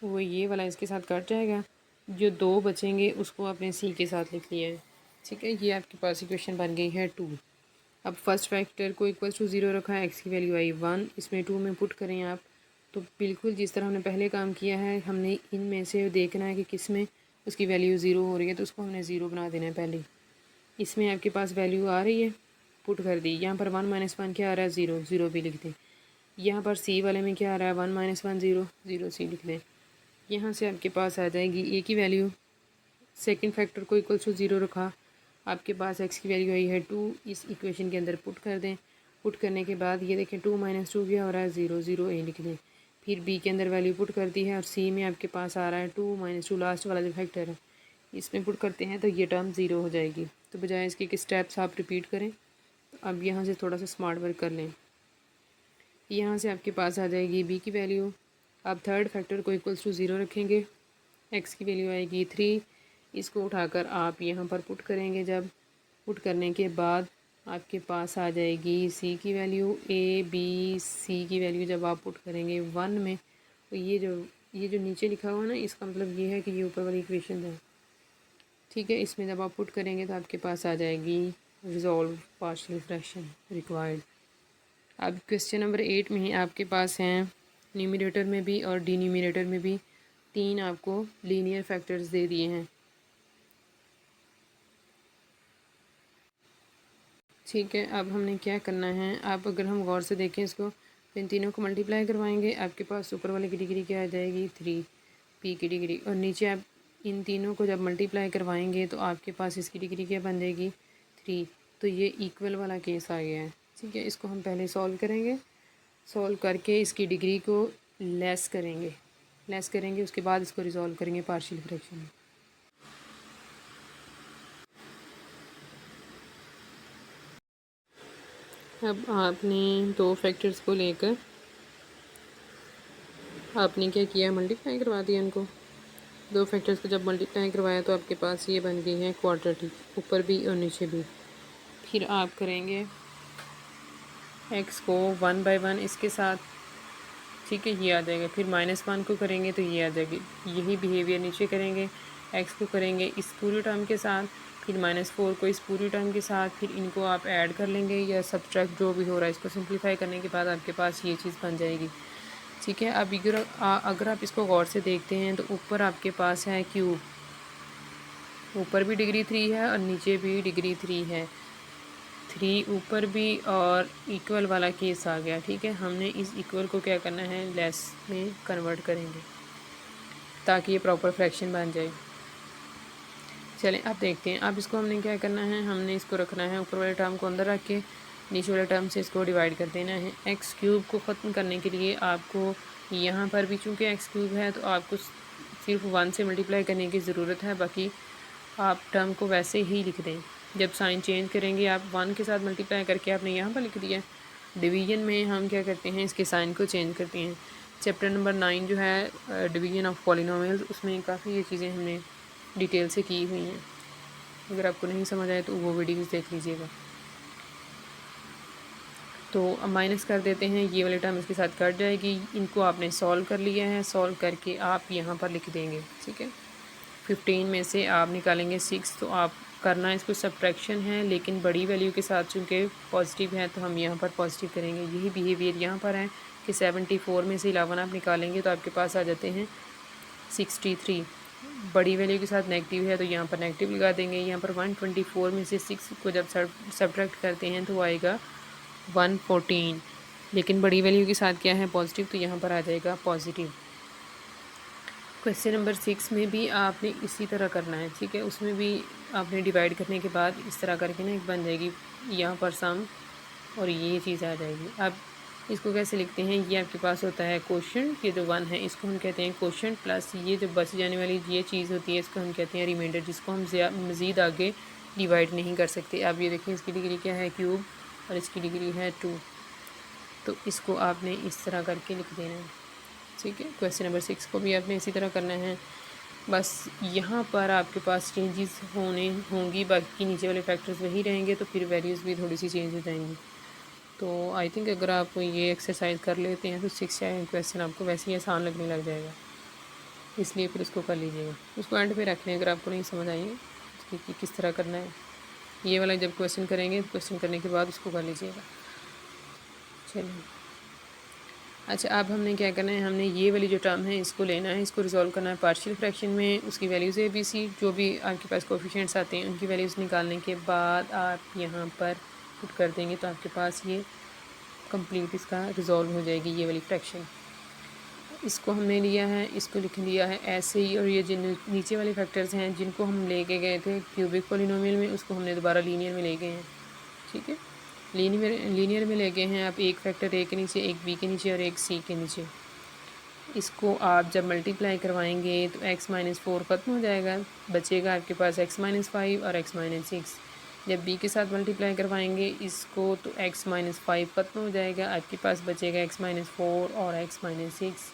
वो ये वाला इसके साथ कट जाएगा, जो 2 बचेंगे उसको आपने c के साथ लिख लिया है, ठीक है। ये आपके पास इक्वेशन बन गई है 2। अब फर्स्ट फैक्टर को इक्वल टू 0 रखा है, x की वैल्यू आई 1, इसमें 2 में पुट करें आप तो बिल्कुल जिस तरह हमने पहले काम किया है, हमने इनमें से देखना है कि किस में उसकी वैल्यू 0 हो रही है तो उसको हमने 0 बना देना है पहले। इसमें आपके पास वैल्यू आ रही है, पुट कर दी। यहाँ पर 1 - 1 क्या आ रहा है 0, 0 भी लिख दें। यहाँ पर सी वाले में क्या आ रहा है 1 - 1 0, 0 सी लिख दें। यहाँ से आपके पास आ जाएगी ए की वैल्यू, सेकंड फैक्टर को इक्वल टू 0 रखा, आपके पास एक्स की वैल्यू आई है 2, इस इक्वेशन के अंदर पुट कर दें। पुट करने के बाद ये देखें 2 - 2 क्या हो रहा है 0, 0 ए लिख दें। फिर बी के अंदर वैल्यू पुट कर दी है और सी में आपके पास आ रहा है 2 - 2 लास्ट वाला जो फैक्टर है इसमें पुट करते हैं तो ये टर्म 0 हो जाएगी। तो बजाय इसके कि स्टेप्स आप रिपीट करें, तो अब यहाँ से थोड़ा सा स्मार्ट वर्क कर लें। यहाँ से आपके पास आ जाएगी बी की वैल्यू, आप थर्ड फैक्टर को इक्वल्स टू 0 रखेंगे, एक्स की वैल्यू आएगी 3, इसको उठाकर आप यहाँ पर पुट करेंगे। जब पुट करने के बाद आपके पास आ जाएगी सी की वैल्यू, ए बी सी की वैल्यू जब आप पुट करेंगे 1 में तो ये जो नीचे लिखा हुआ है ना इसका मतलब ये है कि ये ऊपर वाली इक्वेशन है, ठीक है। इसमें जब आप पुट करेंगे तो आपके पास आ जाएगी रिजॉल्व पार्शियल फ्रैक्शन रिक्वायर्ड। अब क्वेश्चन नंबर 8 में ही आपके पास हैं न्यूमरेटर में भी और डिनोमिनेटर में भी 3 आपको लीनियर फैक्टर्स दे दिए हैं, ठीक है। अब हमने क्या करना है, आप अगर हम गौर से देखें इसको तो इन तीनों को मल्टीप्लाई करवाएंगे, आपके पास ऊपर वाले की डिग्री क्या आ जाएगी 3 पी की डिग्री, और नीचे आप इन तीनों को जब मल्टीप्लाई करवाएंगे तो आपके पास इसकी डिग्री क्या बन जाएगी 3। तो ये इक्वल वाला केस आ गया है। ठीक है, इसको हम पहले सॉल्व करेंगे, सॉल्व करके इसकी डिग्री को लेस करेंगे, उसके बाद इसको रिजॉल्व करेंगे पार्शियल फ्रैक्शन में। अब आपने दो फैक्टर्स को लेकर आपने क्या किया, मल्टीप्लाई करवा दिया इनको। दो फैक्टर्स को जब मल्टीप्लाई करवाया तो आपके पास ये बन गई है क्वाड्रेटिक, ऊपर भी और नीचे भी। फिर आप करेंगे x को 1 बाई 1 इसके साथ, ठीक है, ये आ जाएगा। फिर -1 को करेंगे तो ये आ जाएगी। यही बिहेवियर नीचे करेंगे, x को करेंगे इस पूरी टर्म के साथ, फिर -4 को इस पूरी टर्म के साथ, फिर इनको आप ऐड कर लेंगे या सब्ट्रैक्ट जो भी हो रहा है, इसको सिंप्लीफाई करने के बाद आपके पास ये चीज़ बन जाएगी। ठीक है, अब अगर आप इसको गौर से देखते हैं तो ऊपर आपके पास है क्यूब, ऊपर भी डिग्री 3 है और नीचे भी डिग्री 3 है, 3 ऊपर भी और इक्वल वाला केस आ गया। ठीक है, हमने इस इक्वल को क्या करना है, लेस में कन्वर्ट करेंगे ताकि ये प्रॉपर फ्रैक्शन बन जाए। चलें अब देखते हैं। अब इसको हमने क्या करना है, हमने इसको रखना है ऊपर वाले टर्म को अंदर रख के नीचे वाले टर्म से इसको डिवाइड कर देना है। एक्स क्यूब को ख़त्म करने के लिए आपको यहाँ पर भी चूँकि एक्स क्यूब है तो आपको सिर्फ 1 से मल्टीप्लाई करने की ज़रूरत है, बाकी आप टर्म को वैसे ही लिख दें। जब साइन चेंज करेंगे आप 1 के साथ मल्टीप्लाई करके आपने यहाँ पर लिख दिया। डिवीज़न में हम क्या करते हैं, इसके साइन को चेंज करते हैं। चैप्टर नंबर 9 जो है डिवीज़न ऑफ पॉलिनोमियल्स, उसमें काफ़ी ये चीज़ें हमने डिटेल से की हुई हैं। अगर आपको नहीं समझ आए तो वो वीडियोज़ देख लीजिएगा। तो अब माइनस कर देते हैं, ये वाले टर्म इसके साथ कट जाएगी। इनको आपने सॉल्व कर लिया है, सॉल्व करके आप यहाँ पर लिख देंगे। ठीक है, 15 में से आप निकालेंगे 6, तो आप करना इसको सब्ट्रैक्शन है लेकिन बड़ी वैल्यू के साथ, चूँकि पॉजिटिव है तो हम यहाँ पर पॉजिटिव करेंगे। यही बिहेवियर यहाँ पर है कि 74 में से 11 आप निकालेंगे तो आपके पास आ जाते हैं 63। बड़ी वैल्यू के साथ नेगेटिव है तो यहाँ पर नेगेटिव लगा देंगे। यहाँ पर 124 में से 6 को जब सब्ट्रैक्ट करते हैं तो आएगा 114, लेकिन बड़ी वैल्यू के साथ क्या है, पॉजिटिव, तो यहाँ पर आ जाएगा पॉजिटिव। क्वेश्चन नंबर 6 में भी आपने इसी तरह करना है। ठीक है, उसमें भी आपने डिवाइड करने के बाद इस तरह करके ना एक बन जाएगी यहाँ पर सम, और ये चीज़ आ जाएगी। अब इसको कैसे लिखते हैं, ये आपके पास होता है कोशेंट, ये जो 1 है इसको हम कहते हैं कोशेंट, प्लस ये जो बच जाने वाली ये चीज़ होती है इसको हम कहते हैं रिमाइंडर, जिसको हम मज़ीद आगे डिवाइड नहीं कर सकते। अब ये देखिए इसकी डिग्री क्या है, क्यूब, और इसकी डिग्री है 2, तो इसको आपने इस तरह करके लिख देना है। ठीक है, क्वेश्चन नंबर 6 को भी आपने इसी तरह करना है। बस यहाँ पर आपके पास चेंजेस होंगी, बाकी नीचे वाले फैक्टर्स वही रहेंगे, तो फिर वैल्यूज़ भी थोड़ी सी चेंज हो जाएंगी। तो आई थिंक अगर आप ये एक्सरसाइज कर लेते हैं तो 6 क्वेश्चन आपको वैसे ही आसान लगने लग जाएगा, इसलिए फिर उसको कर लीजिएगा। उसको एंड पे रख लें अगर आपको नहीं समझ आएंगे कि किस तरह करना है। ये वाला जब क्वेश्चन करेंगे, क्वेश्चन करने के बाद उसको कर लीजिएगा। चलिए, अच्छा, अब हमने क्या करना है, हमने ये वाली जो टर्म है इसको लेना है, इसको रिजॉल्व करना है पार्शियल फ्रैक्शन में। उसकी वैल्यूज़ ABC जो भी आपके पास कोफिशिएंट्स आते हैं उनकी वैल्यूज़ निकालने के बाद आप यहाँ पर पुट कर देंगे तो आपके पास ये कंप्लीट इसका रिजॉल्व हो जाएगी ये वाली फ्रैक्शन। इसको हमने लिया है, इसको लिख लिया है ऐसे ही, और ये जिन नीचे वाले फैक्टर्स हैं जिनको हम लेके गए थे क्यूबिक पॉलिनोमियल में, उसको हमने दोबारा लीनियर में ले गए हैं। ठीक है, लीनियर में ले गए हैं। आप एक फैक्टर A के नीचे, एक B के नीचे और एक C के नीचे। इसको आप जब मल्टीप्लाई करवाएंगे तो x - 4 ख़त्म हो जाएगा, बचेगा आपके पास x - 5 और x - 6। जब B के साथ मल्टीप्लाई करवाएंगे इसको तो x - 5 ख़त्म हो जाएगा, आपके पास बचेगा x - 4 और x - 6।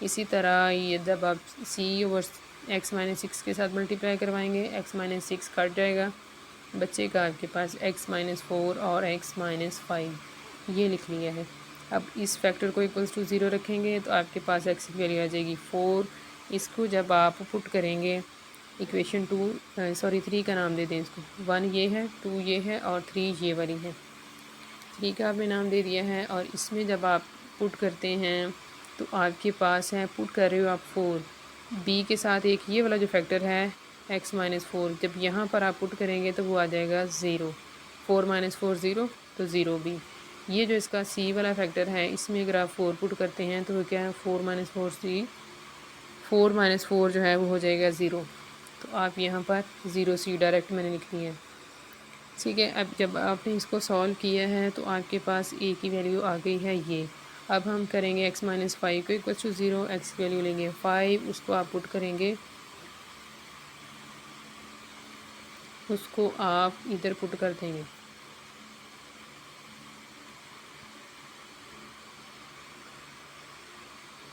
इसी तरह ये जब आप C ओवर x - 6 के साथ मल्टीप्लाई करवाएंगे, x - 6 कट जाएगा, बचेगा आपके पास x - 4 और x - 5। ये लिख लिया है। अब इस फैक्टर को इक्वल्स टू 0 रखेंगे तो आपके पास x की वैल्यू आ जाएगी 4। इसको जब आप पुट करेंगे इक्वेशन 3 का नाम दे दें इसको, 1 ये है, 2 ये है और 3 ये वाली है। 3 का आपने नाम दे दिया है, और इसमें जब आप पुट करते हैं तो आपके पास है, पुट कर रहे हो आप 4, b के साथ एक ये वाला जो फैक्टर है x - 4, जब यहाँ पर आप पुट करेंगे तो वो आ जाएगा 0। 4 - 4 0, तो 0 भी। ये जो इसका सी वाला फैक्टर है, इसमें अगर आप 4 पुट करते हैं तो वो क्या है, 4 माइनस 4 सी, 4 माइनस 4 जो है वो हो जाएगा 0। तो आप यहाँ पर 0 सी डायरेक्ट मैंने लिख ली है। ठीक है, अब जब आपने इसको सॉल्व किया है तो आपके पास ए की वैल्यू आ गई है ये। अब हम करेंगे x माइनस 5 को इक्वल टू 0, एक्स की वैल्यू लेंगे 5, उसको आप पुट करेंगे, उसको आप इधर पुट कर देंगे।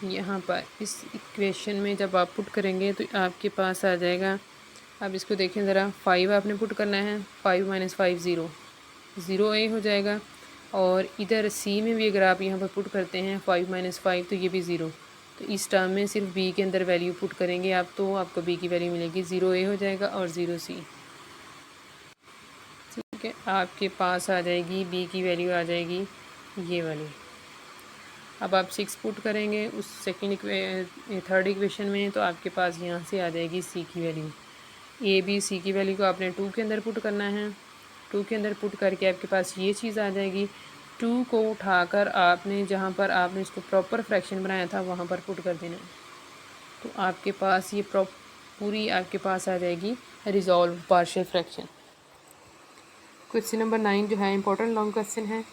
यहाँ पर इस इक्वेशन में जब आप पुट करेंगे तो आपके पास आ जाएगा, अब इसको देखें ज़रा, 5 आपने पुट करना है, 5 माइनस 5 ज़ीरो, ज़ीरो ए हो जाएगा। और इधर सी में भी अगर आप यहाँ पर पुट करते हैं 5 माइनस 5 तो ये भी ज़ीरो। तो इस टर्म में सिर्फ बी के अंदर वैल्यू पुट करेंगे आप तो आपको बी की वैल्यू मिलेगी, 0 ए हो जाएगा और 0 सी। ठीक है, आपके पास आ जाएगी बी की वैल्यू आ जाएगी ये वाली। अब आप 6 पुट करेंगे उस थर्ड इक्वेशन में तो आपके पास यहाँ से आ जाएगी सी की वैल्यू। ए बी सी की वैल्यू को आपने 2 के अंदर पुट करना है, 2 के अंदर पुट करके आपके पास ये चीज़ आ जाएगी। 2 को उठाकर आपने जहाँ पर आपने इसको प्रॉपर फ्रैक्शन बनाया था वहाँ पर पुट कर देना है। तो आपके पास ये पूरी आपके पास आ जाएगी resolve partial fraction. Question number 9 जो है इंपॉर्टेंट लॉन्ग क्वेश्चन है।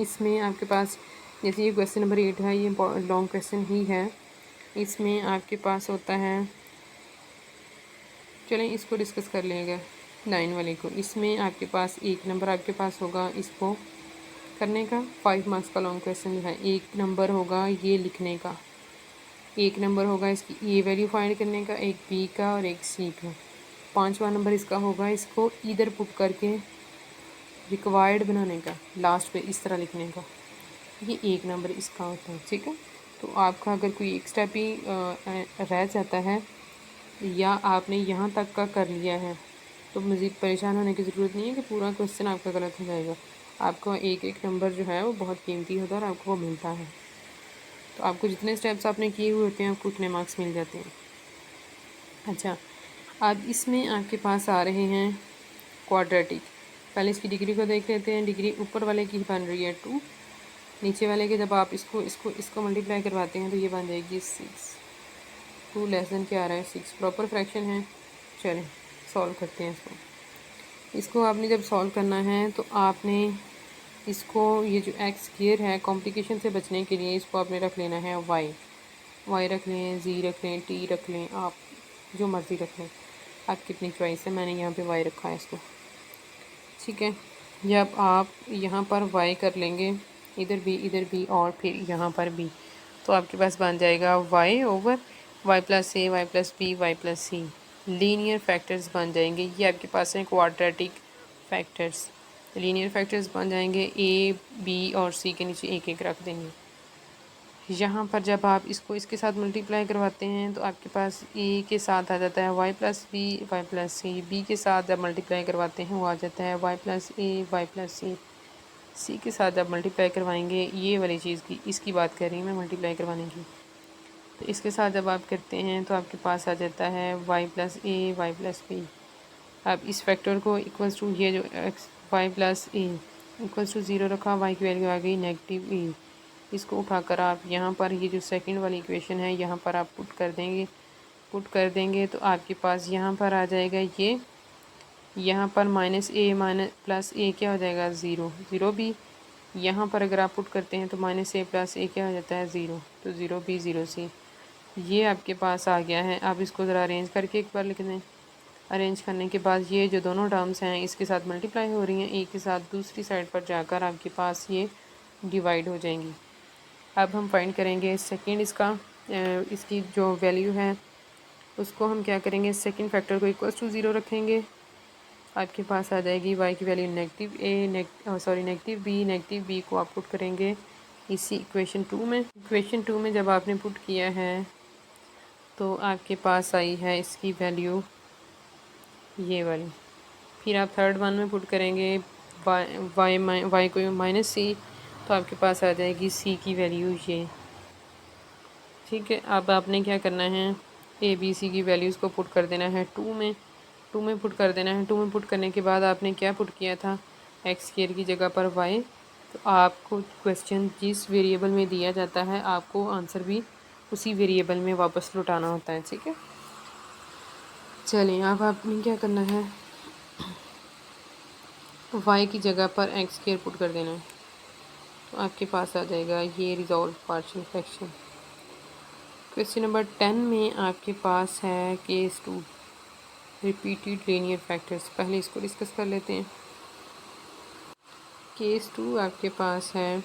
इसमें आपके पास जैसे ये क्वेश्चन नंबर 8 है, ये लॉन्ग क्वेश्चन ही है। इसमें आपके पास होता है, चलें इसको डिस्कस कर लेंगे 9 वाले को। इसमें आपके पास एक नंबर आपके पास होगा इसको करने का, 5 मार्क्स का लॉन्ग क्वेश्चन जो है। एक नंबर होगा ये लिखने का, एक नंबर होगा इसकी ए वैल्यू फाइंड करने का, एक बी का और एक सी का। 5वां नंबर इसका होगा इसको इधर पुट करके रिक्वायर्ड बनाने का, लास्ट पे इस तरह लिखने का। ये एक नंबर इसका होता है। ठीक है, तो आपका अगर कोई एक स्टेप ही रह जाता है या आपने यहाँ तक का कर लिया है तो मज़ीद परेशान होने की ज़रूरत नहीं है कि पूरा क्वेश्चन आपका गलत हो जाएगा। आपका एक एक नंबर जो है वो बहुत कीमती होता है और आपको वो मिलता है। तो आपको जितने स्टेप्स आपने किए हुए होते हैं आपको उतने मार्क्स मिल जाते हैं। अच्छा, अब इसमें आपके पास आ रहे हैं क्वाड्रेटिक। पहले इसकी डिग्री को देख लेते हैं। डिग्री ऊपर वाले की बन रही है 2, नीचे वाले के जब आप इसको मल्टीप्लाई करवाते हैं तो ये बन जाएगी 6। 2 लेस देन क्या आ रहा है 6, प्रॉपर फ्रैक्शन है। चलें सॉल्व करते हैं इसको आपने जब सॉल्व करना है तो आपने इसको, ये जो एक्स स्क्वायर है, कॉम्प्लिकेशन से बचने के लिए इसको आपने रख लेना है वाई रख लें, जी रख लें, टी रख लें, आप जो मर्ज़ी रख लें, आप कितनी चॉइस है। मैंने यहाँ पे वाई रखा है इसको। ठीक है, जब आप यहाँ पर वाई कर लेंगे, इधर भी और फिर यहाँ पर भी, तो आपके पास बन जाएगा Y over Y plus A, Y plus B, Y plus C. Linear factors बन जाएंगे। ये आपके पास हैं क्वाड्रेटिक फैक्टर्स। लीनियर फैक्टर्स बन जाएंगे, ए बी और सी के नीचे एक एक रख देंगे। यहाँ पर जब आप इसको इसके साथ मल्टीप्लाई करवाते हैं तो आपके पास ए के साथ आ जाता है Y plus B, Y plus C. B के साथ जब मल्टीप्लाई करवाते हैं वो आ जाता है Y plus A, Y plus सी। सी के साथ जब मल्टीप्लाई करवाएंगे, ये वाली चीज़ की इसकी बात कर रही हूँ मैं, मल्टीप्लाई करवाने की। तो इसके साथ जब आप करते हैं तो आपके पास आ जाता है Y plus A, Y plus B. अब इस फैक्टर को इक्वल्स टू ये जो X Y plus A equals to 0 रखा, वाई की वैल्यू आ गई नेगेटिव ए। इसको उठाकर आप यहाँ पर ये जो सेकंड वाली इक्वेशन है यहाँ पर आप पुट कर देंगे तो आपके पास यहाँ पर आ जाएगा ये, यहाँ पर माइनस ए माइनस प्लस ए क्या हो जाएगा 0, 0 भी। यहाँ पर अगर आप पुट करते हैं तो माइनस ए प्लस ए क्या हो जाता है 0, तो 0 भी 0 सी। ये आपके पास आ गया है। आप इसको ज़रा अरेंज करके एक बार लिख दें। अरेंज करने के बाद ये जो दोनों टर्म्स हैं इसके साथ मल्टीप्लाई हो रही हैं, एक के साथ दूसरी साइड पर जाकर आपके पास ये डिवाइड हो जाएंगी। अब हम फाइंड करेंगे सेकंड इसकी जो वैल्यू है उसको हम क्या करेंगे, सेकंड फैक्टर को इक्वल टू 0 रखेंगे। आपके पास आ जाएगी वाई की वैल्यू नेगेटिव बी को आप पुट करेंगे इसी इक्वेशन 2 में। इक्वेशन 2 में जब आपने पुट किया है तो आपके पास आई है इसकी वैल्यू ये वाली। फिर आप थर्ड वन में पुट करेंगे वाई को माइनस सी, तो आपके पास आ जाएगी सी की वैल्यू ये। ठीक है, अब आपने क्या करना है, ए बी सी की वैल्यूज़ को पुट कर देना है 2 में पुट कर देना है। 2 में पुट करने के बाद आपने क्या पुट किया था, एक्स स्क्वायर की जगह पर वाई तो आपको क्वेश्चन जिस वेरिएबल में दिया जाता है आपको आंसर भी उसी वेरिएबल में वापस लौटाना होता है। ठीक है, चलिए अब आपने क्या करना है, y की जगह पर x स्क्वायर पुट कर देना है, तो आपके पास आ जाएगा ये resolve partial fraction. Question number 10 में आपके पास है केस 2 रिपीटेड लीनियर फैक्टर्स। पहले इसको डिस्कस कर लेते हैं। केस 2 आपके पास है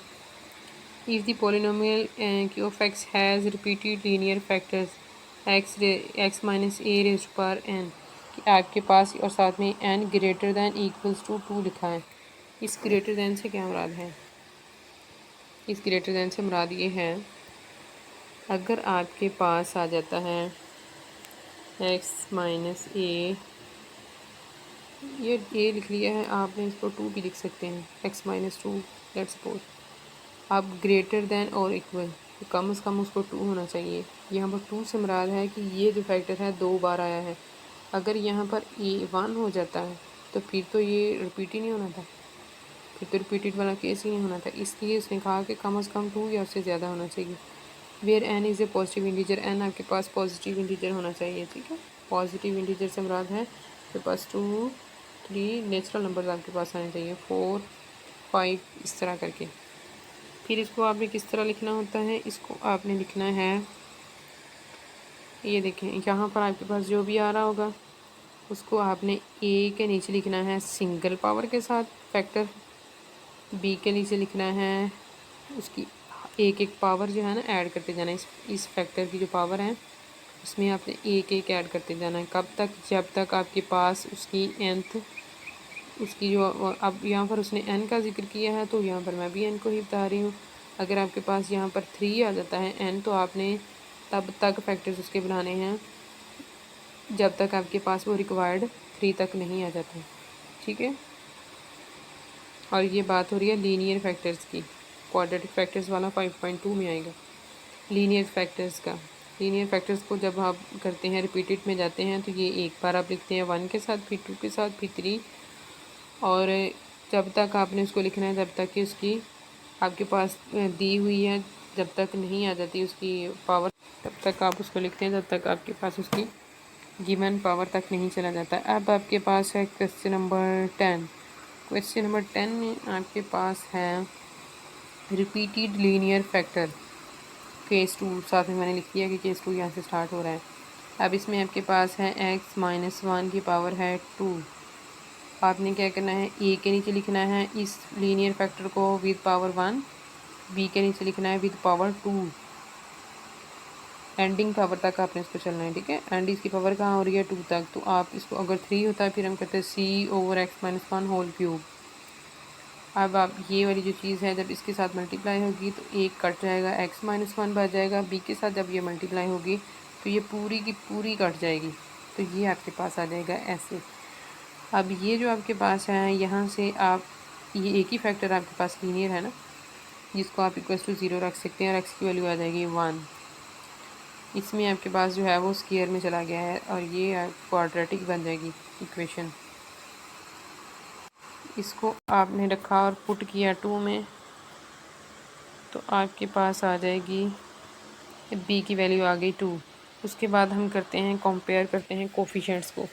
if the polynomial Q of X has repeated linear factors X minus A raise पर एन, कि आपके पास और साथ में N greater than equals to 2 लिखा है। इस ग्रेटर दैन से क्या मुराद है, इस ग्रेटर दैन से मुराद ये है अगर आपके पास आ जाता है एक्स माइनस ए, ये ए लिख लिया है आपने, इसको 2 भी लिख सकते हैं, एक्स माइनस 2 लेट्स सपोज। अब ग्रेटर दैन और इक्वल, तो कम से कम उसको 2 होना चाहिए। यहाँ पर 2 से मुराद है कि ये जो फैक्टर है 2 बार आया है। अगर यहाँ पर ए 1 हो जाता है तो फिर तो ये रिपीट ही नहीं होना था, फिर तो रिपीटेड वाला केस ही नहीं होना था। इसलिए उसने कहा कि कम से कम 2 या उससे ज़्यादा होना चाहिए। Where N is a positive integer, N आपके पास पॉजिटिव इंटीजर होना चाहिए। ठीक है, पॉजिटिव इंटीजर से मुराद है आपके पास 2 3 नेचुरल नंबर्स आपके पास आने चाहिए, 4 5 इस तरह करके। फिर इसको आपने किस तरह लिखना होता है, इसको आपने लिखना है, ये देखें यहाँ पर आपके पास जो भी आ रहा होगा उसको आपने ए के नीचे लिखना है सिंगल पावर के साथ फैक्टर, बी के नीचे लिखना है उसकी एक एक पावर जो है ना ऐड करते जाना है। इस फैक्टर की जो पावर है उसमें आपने एक एक ऐड करते जाना है। कब तक, जब तक आपके पास उसकी nth, उसकी जो, अब यहाँ पर उसने n का जिक्र किया है तो यहाँ पर मैं भी n को ही बता रही हूँ। अगर आपके पास यहाँ पर 3 आ जाता है n, तो आपने तब तक फैक्टर्स उसके बनाने हैं जब तक आपके पास वो रिक्वायर्ड 3 तक नहीं आ जाता। ठीक है, और ये बात हो रही है लीनियर फैक्टर्स की, क्वाड्रेटिक फैक्टर्स वाला 5.2 में आएगा लीनियर फैक्टर्स का। लीनियर फैक्टर्स को जब आप करते हैं रिपीटेड में जाते हैं तो ये एक बार आप लिखते हैं 1 के साथ, फिर 2 के साथ, फिर 3, और जब तक आपने उसको लिखना है जब तक कि उसकी आपके पास दी हुई है, जब तक नहीं आ जाती उसकी पावर तब तक आप उसको लिखते हैं, जब तक आपके पास उसकी गिवन पावर तक नहीं चला जाता। अब आपके पास है क्वेश्चन नंबर 10। क्वेश्चन नंबर 10 में आपके पास है रिपीटेड लीनियर फैक्टर केस 2, साथ में मैंने लिख दिया कि केस 2 यहाँ से स्टार्ट हो रहा है। अब इसमें आपके पास है एक्स माइनस 1 की पावर है 2। आपने क्या करना है, ए के नीचे लिखना है इस लीनियर फैक्टर को विद पावर 1, बी के नीचे लिखना है विद पावर 2, एंडिंग पावर तक आपने इसको चलना है। ठीक है, एंड इसकी पावर कहाँ हो रही है 2 तक, तो आप इसको अगर 3 होता है फिर हम कहते हैं C over X minus 1 whole cube. अब आप ये वाली जो चीज़ है जब इसके साथ मल्टीप्लाई होगी तो एक कट जाएगा, एक्स माइनस 1 बच जाएगा, बी के साथ जब ये मल्टीप्लाई होगी तो ये पूरी की पूरी कट जाएगी, तो ये आपके पास आ जाएगा ऐसे। अब ये जो आपके पास है यहाँ से आप ये एक ही फैक्टर आपके पास लीनियर है ना, जिसको आप इक्वल टू 0 रख सकते हैं और एक्स की वैल्यू आ जाएगी 1। इसमें आपके पास जो है वो स्क्वायर में चला गया है और ये क्वाड्रेटिक बन जाएगी इक्वेशन। इसको आपने रखा और पुट किया 2 में, तो आपके पास आ जाएगी बी की वैल्यू आ गई 2। उसके बाद हम करते हैं कंपेयर करते हैं कोफिशिएंट्स को।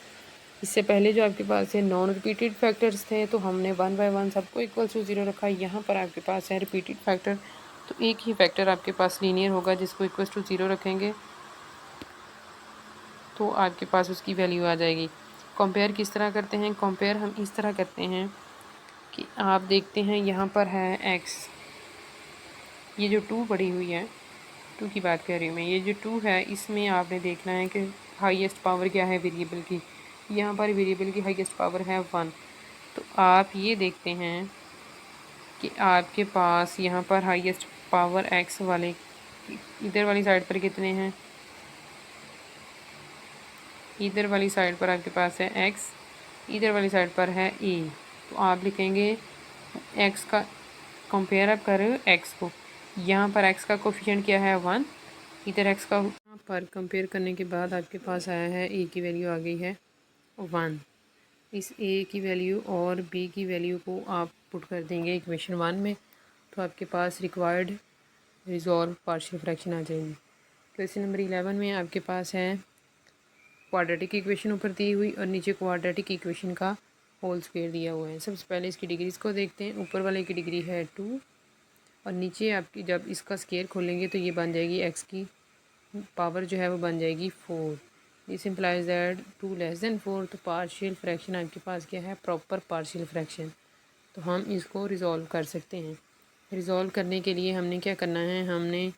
इससे पहले जो आपके पास है नॉन रिपीटेड फैक्टर्स थे तो हमने 1 बाय 1 सबको इक्वल टू 0 रखा। यहाँ पर आपके पास है रिपीटेड फैक्टर, तो एक ही फैक्टर आपके पास लीनियर होगा जिसको इक्वल टू 0 रखेंगे तो आपके पास उसकी वैल्यू आ जाएगी। कंपेयर किस तरह करते हैं, कंपेयर हम इस तरह करते हैं कि आप देखते हैं यहाँ पर है x, ये जो 2 पड़ी हुई है 2 की बात कर रही हूँ मैं, ये जो 2 है इसमें आपने देखना है कि हाईएस्ट पावर क्या है वेरिएबल की। यहाँ पर वेरिएबल की हाईएस्ट पावर है 1, तो आप ये देखते हैं कि आपके पास यहाँ पर हाईएस्ट पावर x वाले इधर वाली साइड पर कितने हैं, इधर वाली साइड पर आपके पास है x, इधर वाली साइड पर है a। तो आप लिखेंगे x का, कंपेयर आप कर रहे हो x को, यहाँ पर x का कोफिशिएंट क्या है 1, इधर x का, यहाँ पर कंपेयर करने के बाद आपके पास आया है a की वैल्यू आ गई है 1। इस a की वैल्यू और b की वैल्यू को आप पुट कर देंगे इक्वेशन 1 में, तो आपके पास रिक्वायर्ड रिजॉल्व पार्शियल फ्रैक्शन आ जाएगी। क्वेश्चन नंबर 11 में आपके पास है क्वाड्रेटिक इक्वेशन ऊपर दी हुई और नीचे क्वाड्रेटिक इक्वेशन का होल स्क्वायर दिया हुआ है। सबसे पहले इसकी डिग्रीज को देखते हैं। ऊपर वाले की डिग्री है 2 और नीचे आपकी जब इसका स्क्वायर खोलेंगे तो ये बन जाएगी x की पावर जो है वो बन जाएगी 4। This implies that 2 less than 4। तो पार्शियल फ्रैक्शन आपके पास क्या है, प्रॉपर पार्शियल फ्रैक्शन। तो हम इसको रिज़ॉल्व कर सकते हैं। रिज़ॉल्व करने के लिए हमने क्या करना है, हमने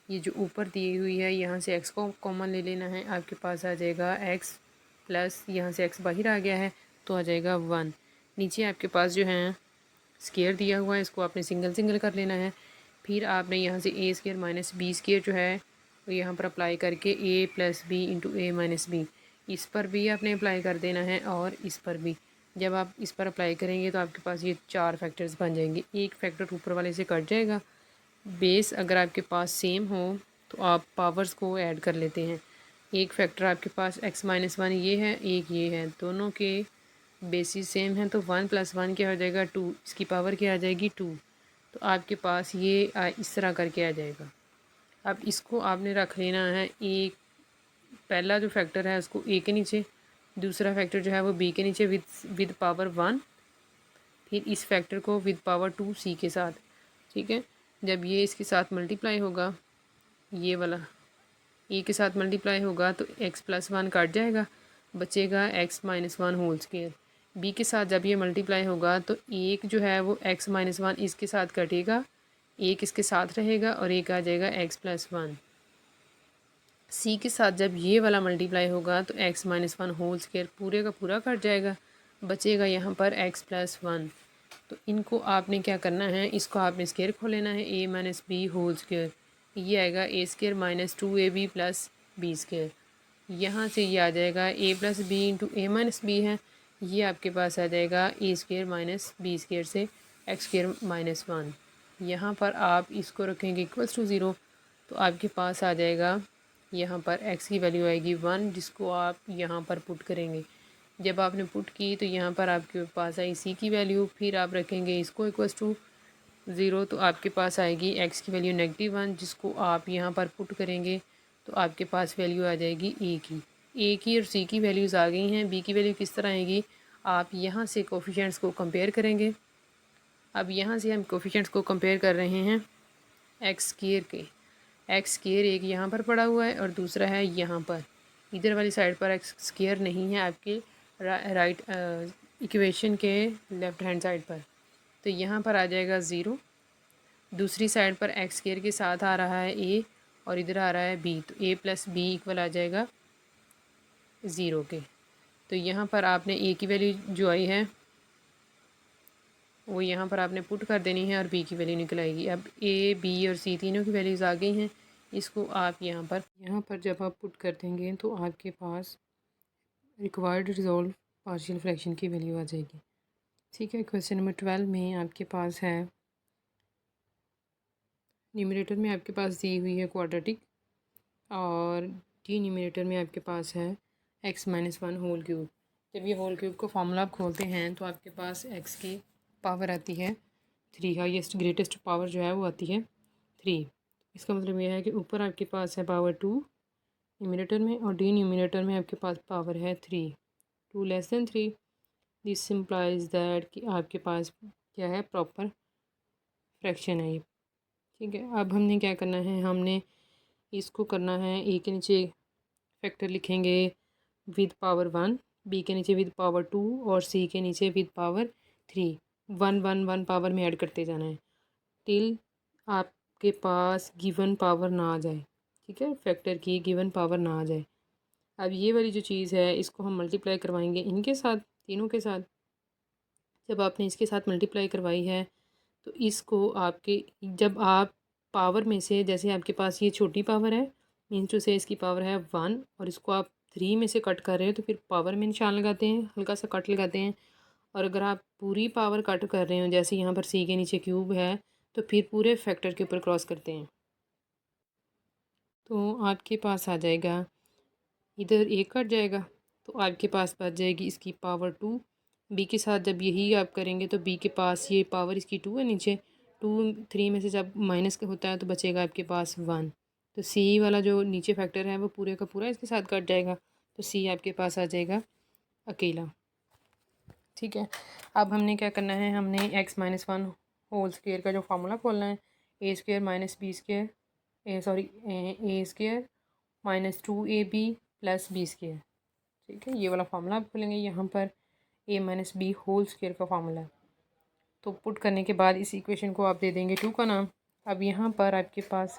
ये जो ऊपर दी हुई है यहाँ से x को कॉमन ले लेना है। आपके पास आ जाएगा x प्लस यहाँ से x बाहर आ गया है तो आ जाएगा 1। नीचे आपके पास जो है स्क्वायर दिया हुआ है, इसको आपने सिंगल सिंगल कर लेना है। फिर आपने यहाँ से a square minus B square जो है वो यहाँ पर अप्लाई करके a plus B into A minus B, इस पर भी आपने अप्लाई कर देना है और इस पर भी। जब आप इस पर अप्लाई करेंगे तो आपके पास ये 4 फैक्टर्स बन जाएंगे। एक फैक्टर ऊपर वाले से कट जाएगा। बेस अगर आपके पास सेम हो तो आप पावर्स को ऐड कर लेते हैं। एक फैक्टर आपके पास x माइनस 1 ये है, एक ये है, दोनों के बेसिस सेम है तो 1 प्लस 1 क्या हो जाएगा 2, इसकी पावर क्या आ जाएगी 2। तो आपके पास ये इस तरह करके आ जाएगा। अब इसको आपने रख लेना है, एक पहला जो फैक्टर है उसको a के नीचे, दूसरा फैक्टर जो है वो b के नीचे विद पावर 1, फिर इस फैक्टर को विद पावर 2 c के साथ। ठीक है, जब ये इसके साथ मल्टीप्लाई होगा, ये वाला ए के साथ मल्टीप्लाई होगा तो x प्लस 1 कट जाएगा, बचेगा x minus 1 whole square. B के साथ जब ये मल्टीप्लाई होगा तो एक जो है वो x माइनस 1 इसके साथ कटेगा, एक इसके साथ रहेगा और एक आ जाएगा x प्लस 1। सी के साथ जब ये वाला मल्टीप्लाई होगा तो x माइनस 1 होल स्क्वायर पूरे का पूरा कट जाएगा, बचेगा यहाँ पर x प्लस 1। तो इनको आपने क्या करना है, इसको आपने स्क्वायर खो लेना है, a minus B whole square, ये आएगा a square minus 2ab plus B square. यहाँ से ये आ जाएगा a plus B into A minus B है, ये आपके पास आ जाएगा a square minus B square से x स्क्वायर माइनस 1। यहाँ पर आप इसको रखेंगे इक्वल्स टू 0 तो आपके पास आ जाएगा, यहाँ पर x की वैल्यू आएगी 1, जिसको आप यहाँ पर पुट करेंगे। जब आपने पुट की तो यहाँ पर आपके पास आई सी की वैल्यू, फिर आप रखेंगे इसको इक्वल्स टू 0 तो आपके पास आएगी x की वैल्यू -1, जिसको आप यहाँ पर पुट करेंगे तो आपके पास वैल्यू आ जाएगी a की और c की वैल्यूज़ आ गई हैं। b की वैल्यू किस तरह आएगी, आप यहाँ से कोफिशिएंट्स को कंपेयर करेंगे। अब यहाँ से हम कोफिशिएंट्स को कंपेयर कर रहे हैं एक्स स्क्वायर के। एक्स स्क्वायर एक यहाँ पर पड़ा हुआ है और दूसरा है यहाँ पर, इधर वाली साइड पर एक्स स्क्वायर नहीं है आपके राइट इक्वेशन के लेफ़्ट हैंड साइड पर, तो यहाँ पर आ जाएगा 0। दूसरी साइड पर एक्स स्क्वायर के साथ आ रहा है a और इधर आ रहा है b, तो a प्लस बी इक्वल आ जाएगा 0 के। तो यहाँ पर आपने a की वैल्यू जो आई है वो यहाँ पर आपने पुट कर देनी है और b की वैल्यू निकल आएगी। अब a, b और c तीनों की वैल्यूज़ आ गई हैं, इसको आप यहाँ पर जब आप पुट कर देंगे तो आपके पास रिक्वायर्ड रिजॉल्व पार्शियल फ्रैक्शन की वैल्यू आ जाएगी। ठीक है, क्वेश्चन नंबर 12 में आपके पास है, न्यूमरेटर में आपके पास दी हुई है क्वाड्रेटिक और डिनोमिनेटर में आपके पास है x माइनस 1 होल क्यूब। जब ये होल क्यूब को फॉर्मूला आप खोलते हैं तो आपके पास x की पावर आती है 3, हाईएस्ट ग्रेटेस्ट पावर जो है वो आती है 3। इसका मतलब यह है कि ऊपर आपके पास है पावर 2 न्यूमरेटर में और डिनोमिनेटर में आपके पास पावर है 3, 2 less than 3। This simplifies that कि आपके पास क्या है, प्रॉपर फ्रैक्शन है ये। ठीक है, अब हमने क्या करना है, हमने इसको करना है, a के नीचे फैक्टर लिखेंगे विद पावर 1, b के नीचे विद पावर 2 और c के नीचे विद पावर 3। 1 1 1 पावर में ऐड करते जाना है टिल आपके पास गिवन पावर ना आ जाए। ठीक है, फैक्टर की गिवन पावर ना आ जाए। अब ये वाली जो चीज़ है इसको हम मल्टीप्लाई करवाएंगे इनके साथ, तीनों के साथ। जब आपने इसके साथ मल्टीप्लाई करवाई है तो इसको आपके, जब आप पावर में से, जैसे आपके पास ये छोटी पावर है मीन्स टू से इसकी पावर है 1 और इसको आप 3 में से कट कर रहे हो तो फिर पावर में निशान लगाते हैं, हल्का सा कट लगाते हैं। और अगर आप पूरी पावर कट कर रहे हो, जैसे यहाँ पर सी के नीचे क्यूब है, तो फिर पूरे फैक्टर के ऊपर क्रॉस करते हैं। तो आपके पास आ जाएगा, इधर एक कट जाएगा तो आपके पास बच जाएगी इसकी पावर 2। बी के साथ जब यही आप करेंगे तो बी के पास ये पावर इसकी 2 है नीचे, 3 में से जब माइनस होता है तो बचेगा आपके पास 1। तो सी वाला जो नीचे फैक्टर है वो पूरे का पूरा इसके साथ कट जाएगा, तो सी आपके पास आ जाएगा अकेला। ठीक है, अब हमने क्या करना है, हमने x-1 होल स्क्वायर का जो फार्मूला खोलना है, a² minus B square a² minus 2ab plus B square. ठीक है, ये वाला फार्मूला आप खोलेंगे। यहाँ पर a minus B whole square का फार्मूला, तो पुट करने के बाद इस इक्वेशन को आप दे देंगे 2 का नाम। अब यहाँ पर आपके पास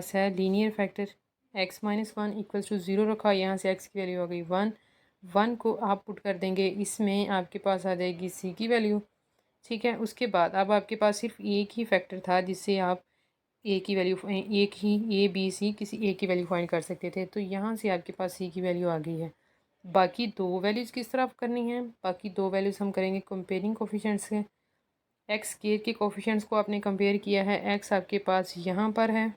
है linear factor x-1 equals to 0 रखा, यहाँ से x की वैल्यू हो गई 1। 1 को आप पुट कर देंगे, इसमें आपके पास आ जाएगी c की वैल्यू। ठीक है, उसके बाद अब आपके पास सिर्फ एक ही फैक्टर था जिससे आप ए की वैल्यू, एक ही ए बी सी किसी ए की वैल्यू फाइंड कर सकते थे, तो यहाँ से आपके पास सी की वैल्यू आ गई है। बाकी दो वैल्यूज़ किस तरह करनी है, बाकी दो वैल्यूज़ हम करेंगे कंपेयरिंग कोफिशिएंट्स के। एक्स के कोफिशिएंट्स को आपने कंपेयर किया है, एक्स आपके पास यहाँ पर है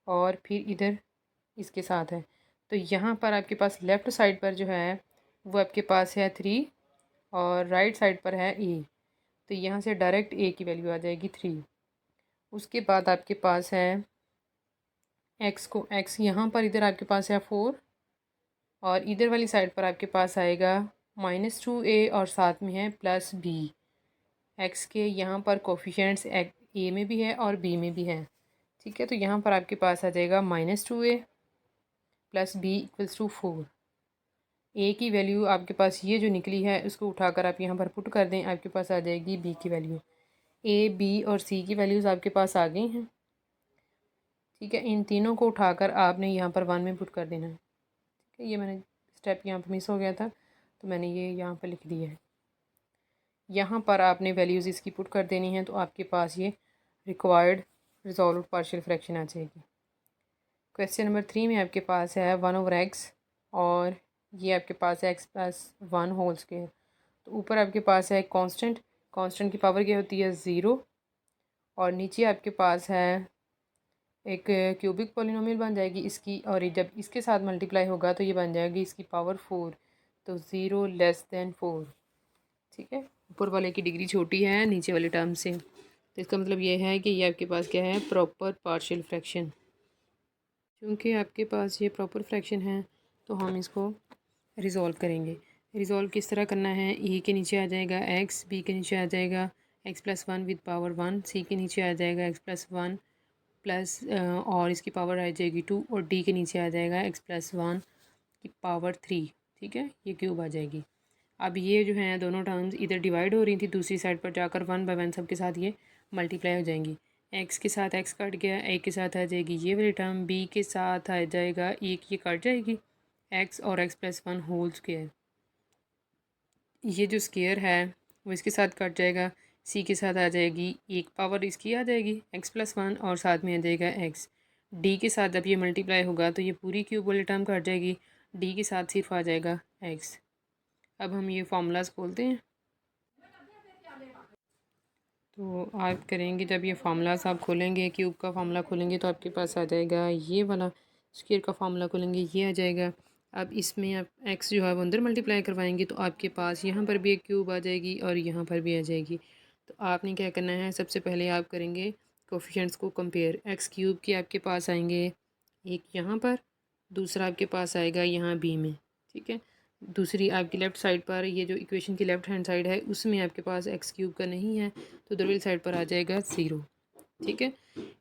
और फिर इधर इसके साथ है, तो यहाँ पर आपके पास लेफ़्ट साइड पर जो है वो आपके पास है 3 और राइट साइड पर है ए, तो यहाँ से डायरेक्ट ए की वैल्यू आ जाएगी 3। उसके बाद आपके पास है एक्स यहाँ पर इधर आपके पास है 4 और इधर वाली साइड पर आपके पास आएगा -2a और साथ में है प्लस बी। एक्स के यहाँ पर कोफिशिएंट्स ए में भी है और बी में भी है। ठीक है, तो यहाँ पर आपके पास आ जाएगा -2a plus B equals to 4। A की वैल्यू आपके पास ये जो निकली है उसको उठाकर आप यहाँ पर पुट कर दें, आपके पास आ जाएगी बी की वैल्यू। ए बी और सी की वैल्यूज़ आपके पास आ गई हैं। ठीक है, इन तीनों को उठाकर आपने यहाँ पर 1 में पुट कर देना है। ठीक है, ये मैंने स्टेप यहाँ पर मिस हो गया था तो मैंने ये यहाँ पर लिख दिया है। यहाँ पर आपने वैल्यूज़ इसकी पुट कर देनी है, तो आपके पास ये रिक्वायर्ड रिजॉल्व पार्शियल फ्रैक्शन आ जाएगी। क्वेश्चन नंबर 3 में आपके पास है 1/x और ये आपके पास है x+1 होल स्क्वायर। तो ऊपर आपके पास है कांस्टेंट की पावर क्या होती है 0, और नीचे आपके पास है एक क्यूबिक पॉलिनोमियल बन जाएगी इसकी, और जब इसके साथ मल्टीप्लाई होगा तो ये बन जाएगी इसकी पावर 4, तो 0 लेस देन 4। ठीक है, ऊपर वाले की डिग्री छोटी है नीचे वाले टर्म से, तो इसका मतलब ये है कि ये आपके पास क्या है, प्रॉपर पार्शियल फ्रैक्शन। क्योंकि आपके पास ये प्रॉपर फ्रैक्शन है तो हम इसको रिज़ॉल्व करेंगे। रिज़ॉल्व किस तरह करना है, ए के नीचे आ जाएगा एक्स, बी के नीचे आ जाएगा x+1 विद पावर 1, सी के नीचे आ जाएगा x+1 प्लस और इसकी पावर आ जाएगी 2, और डी के नीचे आ जाएगा x+1 की पावर 3। ठीक है, ये क्यूब आ जाएगी। अब ये जो है दोनों टर्म्स इधर डिवाइड हो रही थी, दूसरी साइड पर जाकर 1/1 सब के साथ ये मल्टीप्लाई हो जाएंगी। एक्स के साथ एक्स कट गया, ए के साथ आ जाएगी ये वाली टर्म, बी के साथ आ जाएगा एक, ये कट जाएगी एक्स और x+1 होल स्क्वायर। ये जो स्क्वायर है वो इसके साथ कट जाएगा, सी के साथ आ जाएगी एक पावर इसकी आ जाएगी x+1 और साथ में आ जाएगा एक्स। डी के साथ जब ये मल्टीप्लाई होगा तो ये पूरी क्यूब वाली टर्म कट जाएगी, डी के साथ सिर्फ आ जाएगा एक्स। अब हम ये फार्मूलाज खोलते हैं, तो आप करेंगे जब ये फार्मूलाज आप खोलेंगे, क्यूब का फार्मूला खोलेंगे तो आपके पास आ जाएगा ये वाला, स्क्वायर का फार्मूला खोलेंगे ये आ जाएगा। अब इसमें आप एक्स जो है वो अंदर मल्टीप्लाई करवाएंगे तो आपके पास यहाँ पर भी एक क्यूब आ जाएगी और यहाँ पर भी आ जाएगी। तो आपने क्या करना है, सबसे पहले आप करेंगे कोफिशिएंट्स को कंपेयर। एक्स क्यूब के आपके पास आएंगे एक यहाँ पर, दूसरा आपके पास आएगा यहाँ बी में। ठीक है, दूसरी आपकी लेफ़्ट साइड पर ये जो इक्वेशन की लेफ़्ट हैंड साइड है उसमें आपके पास एक्स क्यूब का नहीं है, तो उधर वाली साइड पर आ जाएगा 0। ठीक है,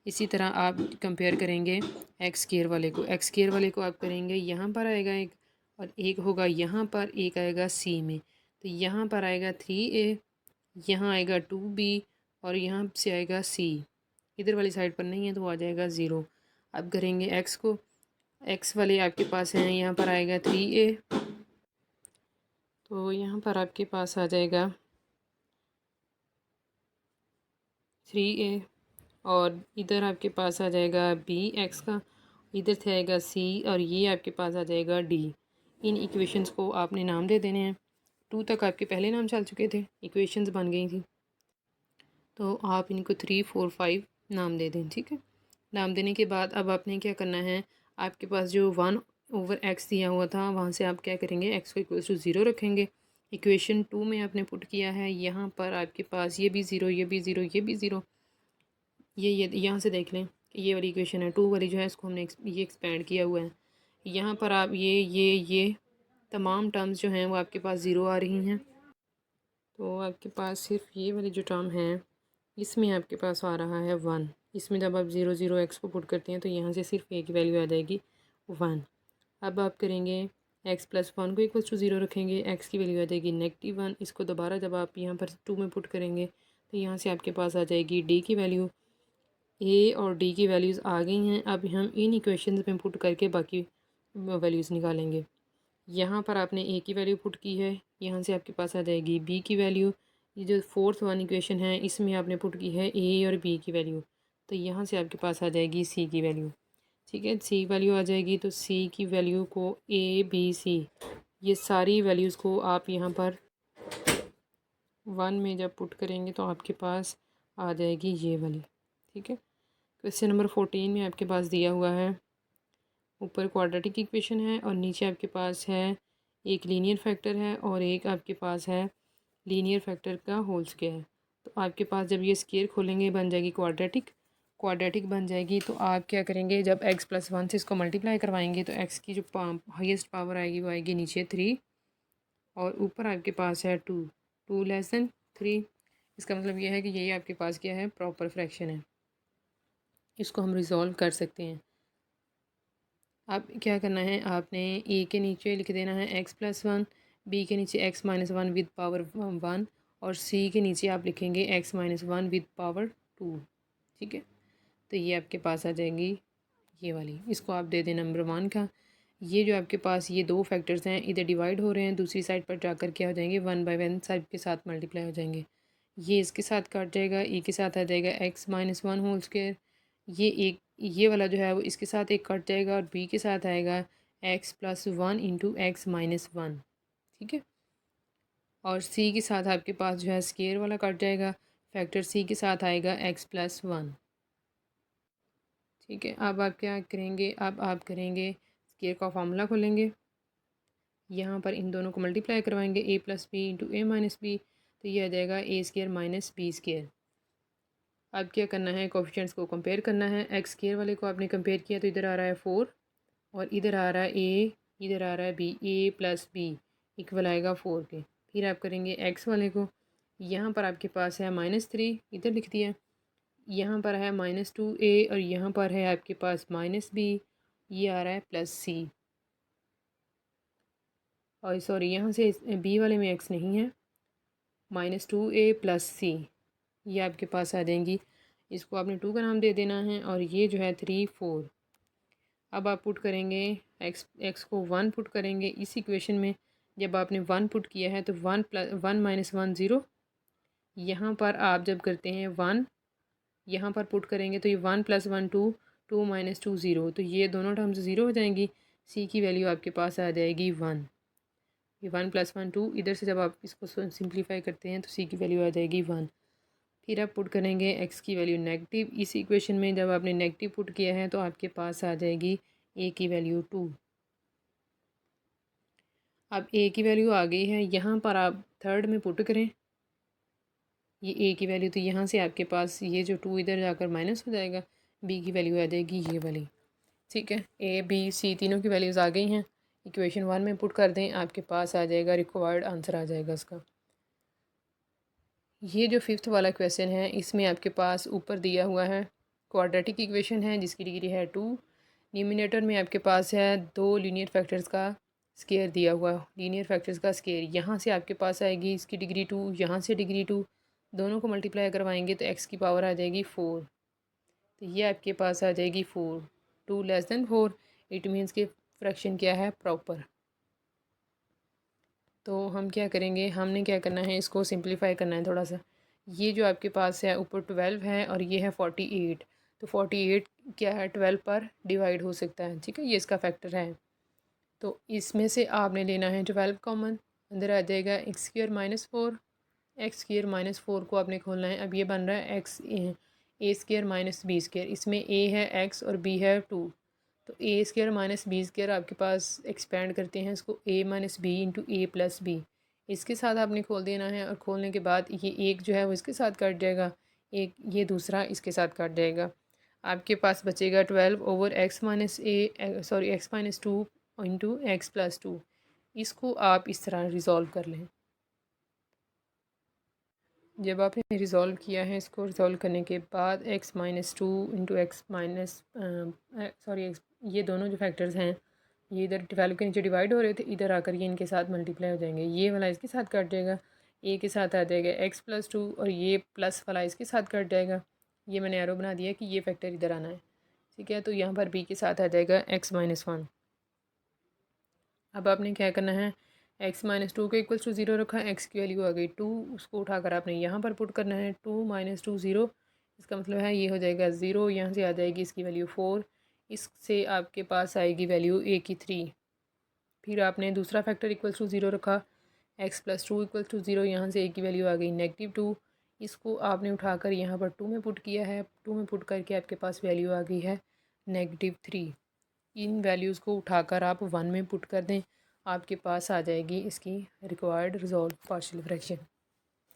इसी तरह आप कंपेयर करेंगे एक्स स्क्वायर वाले को। एक्स स्क्वायर वाले को आप करेंगे यहाँ पर आएगा एक, और एक होगा यहाँ पर, एक आएगा सी में, तो यहाँ पर आएगा 3a, यहाँ आएगा 2b और यहाँ से आएगा c। इधर वाली साइड पर नहीं है तो आ जाएगा 0। अब करेंगे एक्स को, एक्स वाले आपके पास हैं, यहाँ पर आएगा 3a, तो यहाँ पर आपके पास आ जाएगा 3a और इधर आपके पास आ जाएगा बी एक्स का, इधर से आएगा सी और ये आपके पास आ जाएगा डी। इन इक्वेशंस को आपने नाम दे देने हैं। 2 तक आपके पहले नाम चल चुके थे, इक्वेशंस बन गई थी, तो आप इनको 3, 4, 5 नाम दे दें। ठीक है, नाम देने के बाद अब आपने क्या करना है, आपके पास जो 1/x दिया हुआ था वहाँ से आप क्या करेंगे, x को इक्वल टू 0 रखेंगे इक्वेशन 2 में आपने पुट किया है, यहाँ पर आपके पास ये भी ज़ीरो, ये भी ज़ीरो, ये भी ज़ीरो। ये यहाँ से देख लें कि ये वाली इक्वेशन है 2 वाली जो है, इसको हमने ये एक्सपेंड किया हुआ है। यहाँ पर आप ये तमाम टर्म्स जो हैं वो आपके पास ज़ीरो आ रही हैं। तो आपके पास सिर्फ ये वाली जो टर्म है इसमें आपके पास आ रहा है 1। इसमें जब आप 0 0 एक्स को पुट करते हैं तो यहाँ से सिर्फ ए की वैल्यू आ जाएगी 1। अब आप करेंगे एक्स प्लस 1 को इक्वल टू 0 रखेंगे, एक्स की वैल्यू आ जाएगी -1। इसको दोबारा जब आप यहाँ पर 2 में पुट करेंगे तो यहाँ से आपके पास आ जाएगी डी की वैल्यू। ए और डी की वैल्यूज़ आ गई हैं। अब हम इन इक्वेशंस में पुट करके बाकी वैल्यूज़ निकालेंगे। यहाँ पर आपने ए की वैल्यू पुट की है, यहाँ से आपके पास आ जाएगी बी की वैल्यू। ये जो फोर्थ वन इक्वेशन है इसमें आपने पुट की है ए और बी की वैल्यू, तो यहाँ से आपके पास आ जाएगी सी की वैल्यू। ठीक है, सी वैल्यू आ जाएगी तो सी की वैल्यू को ए बी सी ये सारी वैल्यूज़ को आप यहाँ पर 1 में जब पुट करेंगे तो आपके पास आ जाएगी ये वाली। ठीक है, क्वेश्चन नंबर 14 में आपके पास दिया हुआ है, ऊपर क्वाड्रेटिक इक्वेशन है और नीचे आपके पास है एक लीनियर फैक्टर है और एक आपके पास है लीनियर फैक्टर का होल स्क्वायर। तो आपके पास जब ये स्क्वायर खोलेंगे बन जाएगी क्वाड्रेटिक बन जाएगी। तो आप क्या करेंगे, जब x + 1 से इसको मल्टीप्लाई करवाएंगे तो x की जो हाईएस्ट पावर आएगी वो आएगी नीचे 3 और ऊपर आपके पास है 2 2<3। इसका मतलब ये है कि ये आपके पास क्या है, प्रॉपर फ्रैक्शन है। इसको हम रिज़ॉल्व कर सकते हैं। अब क्या करना है, आपने ए के नीचे लिख देना है x + 1, बी के नीचे x - 1 विद पावर 1 और सी के नीचे आप लिखेंगे x - 1 विद पावर 2। ठीक है, तो ये आपके पास आ जाएंगी ये वाली। इसको आप दे दें नंबर 1 का। ये जो आपके पास ये दो फैक्टर्स हैं इधर डिवाइड हो रहे हैं, दूसरी साइड पर जाकर क्या हो जाएंगे, 1/1 साइड के साथ मल्टीप्लाई हो जाएंगे। ये इसके साथ काट जाएगा, ए के साथ आ जाएगा x - 1 होल स्क्वायर। ये वाला जो है वो इसके साथ एक कट जाएगा और बी के साथ आएगा x + 1 × x - 1। ठीक है, और सी के साथ आपके पास जो है स्क्वायर वाला कट जाएगा, फैक्टर सी के साथ आएगा x + 1। ठीक है, अब आप क्या करेंगे, अब आप करेंगे स्क्वायर का फार्मूला खोलेंगे, यहाँ पर इन दोनों को मल्टीप्लाई करवाएंगे a + b × a - b, तो ये आ जाएगा a² - b²। अब क्या करना है, कोफिशिएंट्स को कंपेयर करना है। एक्स स्क्वायर वाले को आपने कंपेयर किया तो इधर आ रहा है 4 और इधर आ रहा है ए, इधर आ रहा है बी, a + b इक्वल आएगा 4 के। फिर आप करेंगे एक्स वाले को, यहाँ पर आपके पास है -3, इधर लिख दिया, यहाँ पर है -2a और यहाँ पर है आपके पास -b, ये आ रहा है +c। और सॉरी, यहाँ से बी वाले में x नहीं है, -2a + c ये आपके पास आ जाएंगी। इसको आपने 2 का नाम दे देना है और ये जो है 3 4। अब आप पुट करेंगे x को 1 पुट करेंगे इस इक्वेशन में। जब आपने 1 पुट किया है तो 1 + 1 - 1 0। यहाँ पर आप जब करते हैं 1 यहाँ पर पुट करेंगे तो ये 1 + 1 2, 2 - 2 0, तो ये दोनों टर्म्स 0 हो जाएंगी। c की वैल्यू आपके पास आ जाएगी 1। ये 1 + 1 2, इधर से जब आप इसको सिंप्लीफाई करते हैं तो c की वैल्यू आ जाएगी 1। फिर आप पुट करेंगे x की वैल्यू नेगेटिव इस इक्वेशन में। जब आपने नेगेटिव पुट किया है तो आपके पास आ जाएगी a की वैल्यू 2। अब a की वैल्यू आ गई है, यहाँ पर आप थर्ड में पुट करें ये a की वैल्यू, तो यहाँ से आपके पास ये जो 2 इधर जाकर माइनस हो जाएगा, b की वैल्यू आ जाएगी ये वाली। ठीक है, a b c तीनों की वैल्यूज़ आ गई हैं, इक्वेशन 1 में पुट कर दें, आपके पास आ जाएगा रिक्वायर्ड आंसर आ जाएगा इसका। ये जो 5th वाला क्वेश्चन है इसमें आपके पास ऊपर दिया हुआ है क्वाड्रेटिक इक्वेशन है जिसकी डिग्री है 2। न्यूमिनेटर में आपके पास है 2 लीनियर फैक्टर्स का स्क्वायर दिया हुआ, लीनियर फैक्टर्स का स्क्वायर यहाँ से आपके पास आएगी इसकी डिग्री 2, यहाँ से डिग्री 2, दोनों को मल्टीप्लाई करवाएंगे तो x की पावर आ जाएगी 4। तो ये आपके पास आ जाएगी 4, 2 < 4। इट मीन्स कि फ्रैक्शन क्या है, प्रॉपर। तो हम क्या करेंगे, हमने क्या करना है, इसको सिंप्लीफाई करना है थोड़ा सा। ये जो आपके पास है ऊपर 12 है और ये है 48, तो 48 क्या है 12 पर डिवाइड हो सकता है। ठीक है, ये इसका फैक्टर है। तो इसमें से आपने लेना है 12 कॉमन, अंदर आ जाएगा x² - 4। x² - 4 को आपने खोलना है। अब ये बन रहा है a² - b²। इसमें a है x और b है 2, तो a² - b² आपके पास एक्सपेंड करते हैं इसको a - b × a + b। इसके साथ आपने खोल देना है और खोलने के बाद ये एक जो है वो इसके साथ कट जाएगा, एक ये दूसरा इसके साथ कट जाएगा। आपके पास बचेगा 12/x-a x-2 इंटू x+2। इसको आप इस तरह रिज़ॉल्व कर लें। जब आपने रिज़ॉल्व किया है, इसको रिज़ॉल्व करने के बाद x-2 into x minus x, ये दोनों जो फैक्टर्स हैं ये इधर वैल्यू के नीचे डिवाइड हो रहे थे, इधर आकर ये इनके साथ मल्टीप्लाई हो जाएंगे। ये वाला इसके साथ कट जाएगा, ए के साथ आ जाएगा x+2 और ये प्लस वाला इसके साथ कट जाएगा। ये मैंने एरो बना दिया कि ये फैक्टर इधर आना है, ठीक है। तो यहाँ पर b के साथ आ जाएगा x-1। अब आपने क्या करना है, x-2 को इक्वल्स टू 0 रखा, x की वैल्यू आ गई 2, उसको उठाकर आपने यहाँ पर पुट करना है। 2 - 2 0, इसका मतलब है ये हो जाएगा 0, यहाँ से आ जाएगी इसकी वैल्यू 4, इससे आपके पास आएगी वैल्यू a की 3। फिर आपने दूसरा फैक्टर इक्वल्स टू 0 रखा, x+2 इक्वल्स टू 0, यहाँ से a की वैल्यू आ गई -2, इसको आपने उठाकर यहाँ पर 2 में पुट किया है। 2 में पुट करके आपके पास वैल्यू आ गई है -3। इन वैल्यूज़ को उठाकर आप 1 में पुट कर दें, आपके पास आ जाएगी इसकी required resolve partial fraction.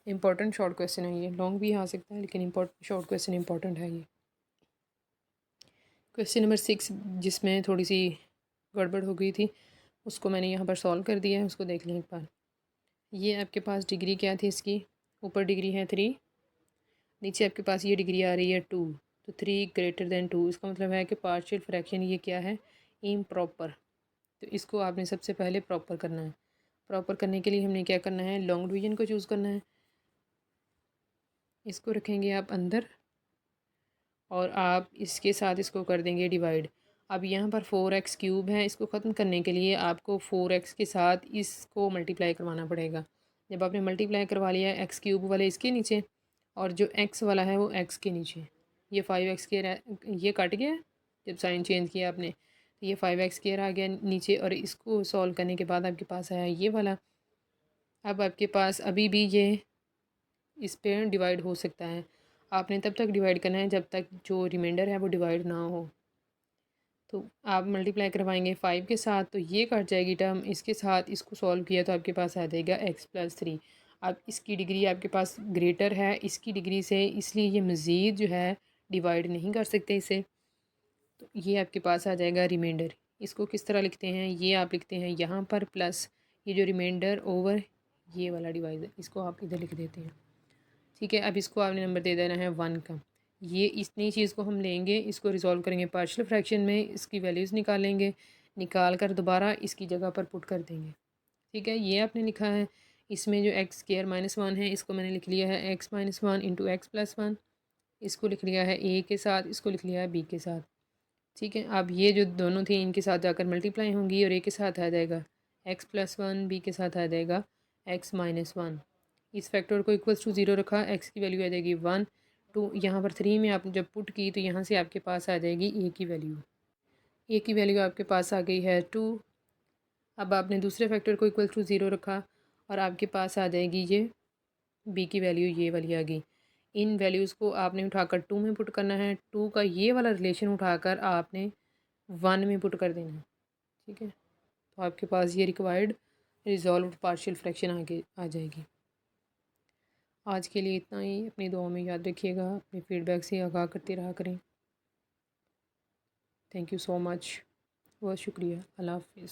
Important short question है ये, लॉन्ग भी आ सकता है लेकिन शॉर्ट क्वेश्चन इंपॉर्टेंट है ये। क्वेश्चन नंबर 6 जिसमें थोड़ी सी गड़बड़ हो गई थी, उसको मैंने यहाँ पर सॉल्व कर दिया है, उसको देख लें एक बार। ये आपके पास डिग्री क्या थी इसकी, ऊपर डिग्री है 3, नीचे आपके पास ये डिग्री आ रही है 2, तो 3 ग्रेटर दैन 2, इसका मतलब है कि पार्शियल फ्रैक्शन ये क्या है, इम्प्रॉपर। तो इसको आपने सबसे पहले प्रॉपर करना है। प्रॉपर करने के लिए हमने क्या करना है, लॉन्ग डिवीजन को चूज़ करना है। इसको रखेंगे आप अंदर और आप इसके साथ इसको कर देंगे डिवाइड। अब यहाँ पर 4x³ है, इसको ख़त्म करने के लिए आपको 4x के साथ इसको मल्टीप्लाई करवाना पड़ेगा। जब आपने मल्टीप्लाई करवा लिया x³ वाले इसके नीचे और जो x वाला है वो x के नीचे, ये 5x के ये कट गया जब साइन चेंज किया आपने, तो ये 5x² आ गया नीचे और इसको सॉल्व करने के बाद आपके पास आया ये वाला। अब आपके पास अभी भी ये इस पर डिवाइड हो सकता है, आपने तब तक डिवाइड करना है जब तक जो रिमाइंडर है वो डिवाइड ना हो। तो आप मल्टीप्लाई करवाएंगे 5 के साथ तो ये कट जाएगी टर्म, इसके साथ इसको सॉल्व किया तो आपके पास आ जाएगा x+3। अब इसकी डिग्री आपके पास ग्रेटर है इसकी डिग्री से, इसलिए ये मज़ीद जो है डिवाइड नहीं कर सकते इसे, तो ये आपके पास आ जाएगा रिमाइंडर। इसको किस तरह लिखते हैं, ये आप लिखते हैं यहाँ पर प्लस ये जो रिमाइंडर ओवर ये वाला डिवाइज़र, इसको आप इधर लिख देते हैं, ठीक है। अब इसको आपने नंबर दे देना है 1 का। ये इतनी चीज़ को हम लेंगे, इसको रिजॉल्व करेंगे पार्शियल फ्रैक्शन में, इसकी वैल्यूज़ निकालेंगे, निकाल कर दोबारा इसकी जगह पर पुट कर देंगे, ठीक है। ये आपने लिखा है, इसमें जो x² - 1 है इसको मैंने लिख लिया है x-1 इंटू x+1, इसको लिख लिया है a के साथ, इसको लिख लिया है b के साथ, ठीक है। अब ये जो दोनों थे इनके साथ जाकर मल्टीप्लाई होंगी और a के साथ आ जाएगा x+1, b के साथ आ जाएगा x-1। इस फैक्टर को इक्वल्स टू 0 रखा, x की वैल्यू आ जाएगी 1, तो यहाँ पर 3 में आप जब पुट की तो यहाँ से आपके पास आ जाएगी a की वैल्यू। a की वैल्यू आपके पास आ गई है 2। अब आपने दूसरे फैक्टर को इक्वल्स टू 0 रखा और आपके पास आ जाएगी ये b की वैल्यू, ये वाली आ गई। इन वैल्यूज़ को आपने उठाकर 2 में पुट करना है, 2 का ये वाला रिलेशन उठाकर आपने 1 में पुट कर देना है, ठीक है। तो आपके पास ये रिक्वायर्ड रिजॉल्व पार्शियल फ्रैक्शन आगे आ जाएगी। आज के लिए इतना ही, अपनी दुआओं में याद रखिएगा, अपने फीडबैक से आगाह करते रहा करें। थैंक यू सो मच, बहुत शुक्रिया, अल्लाह हाफिज़।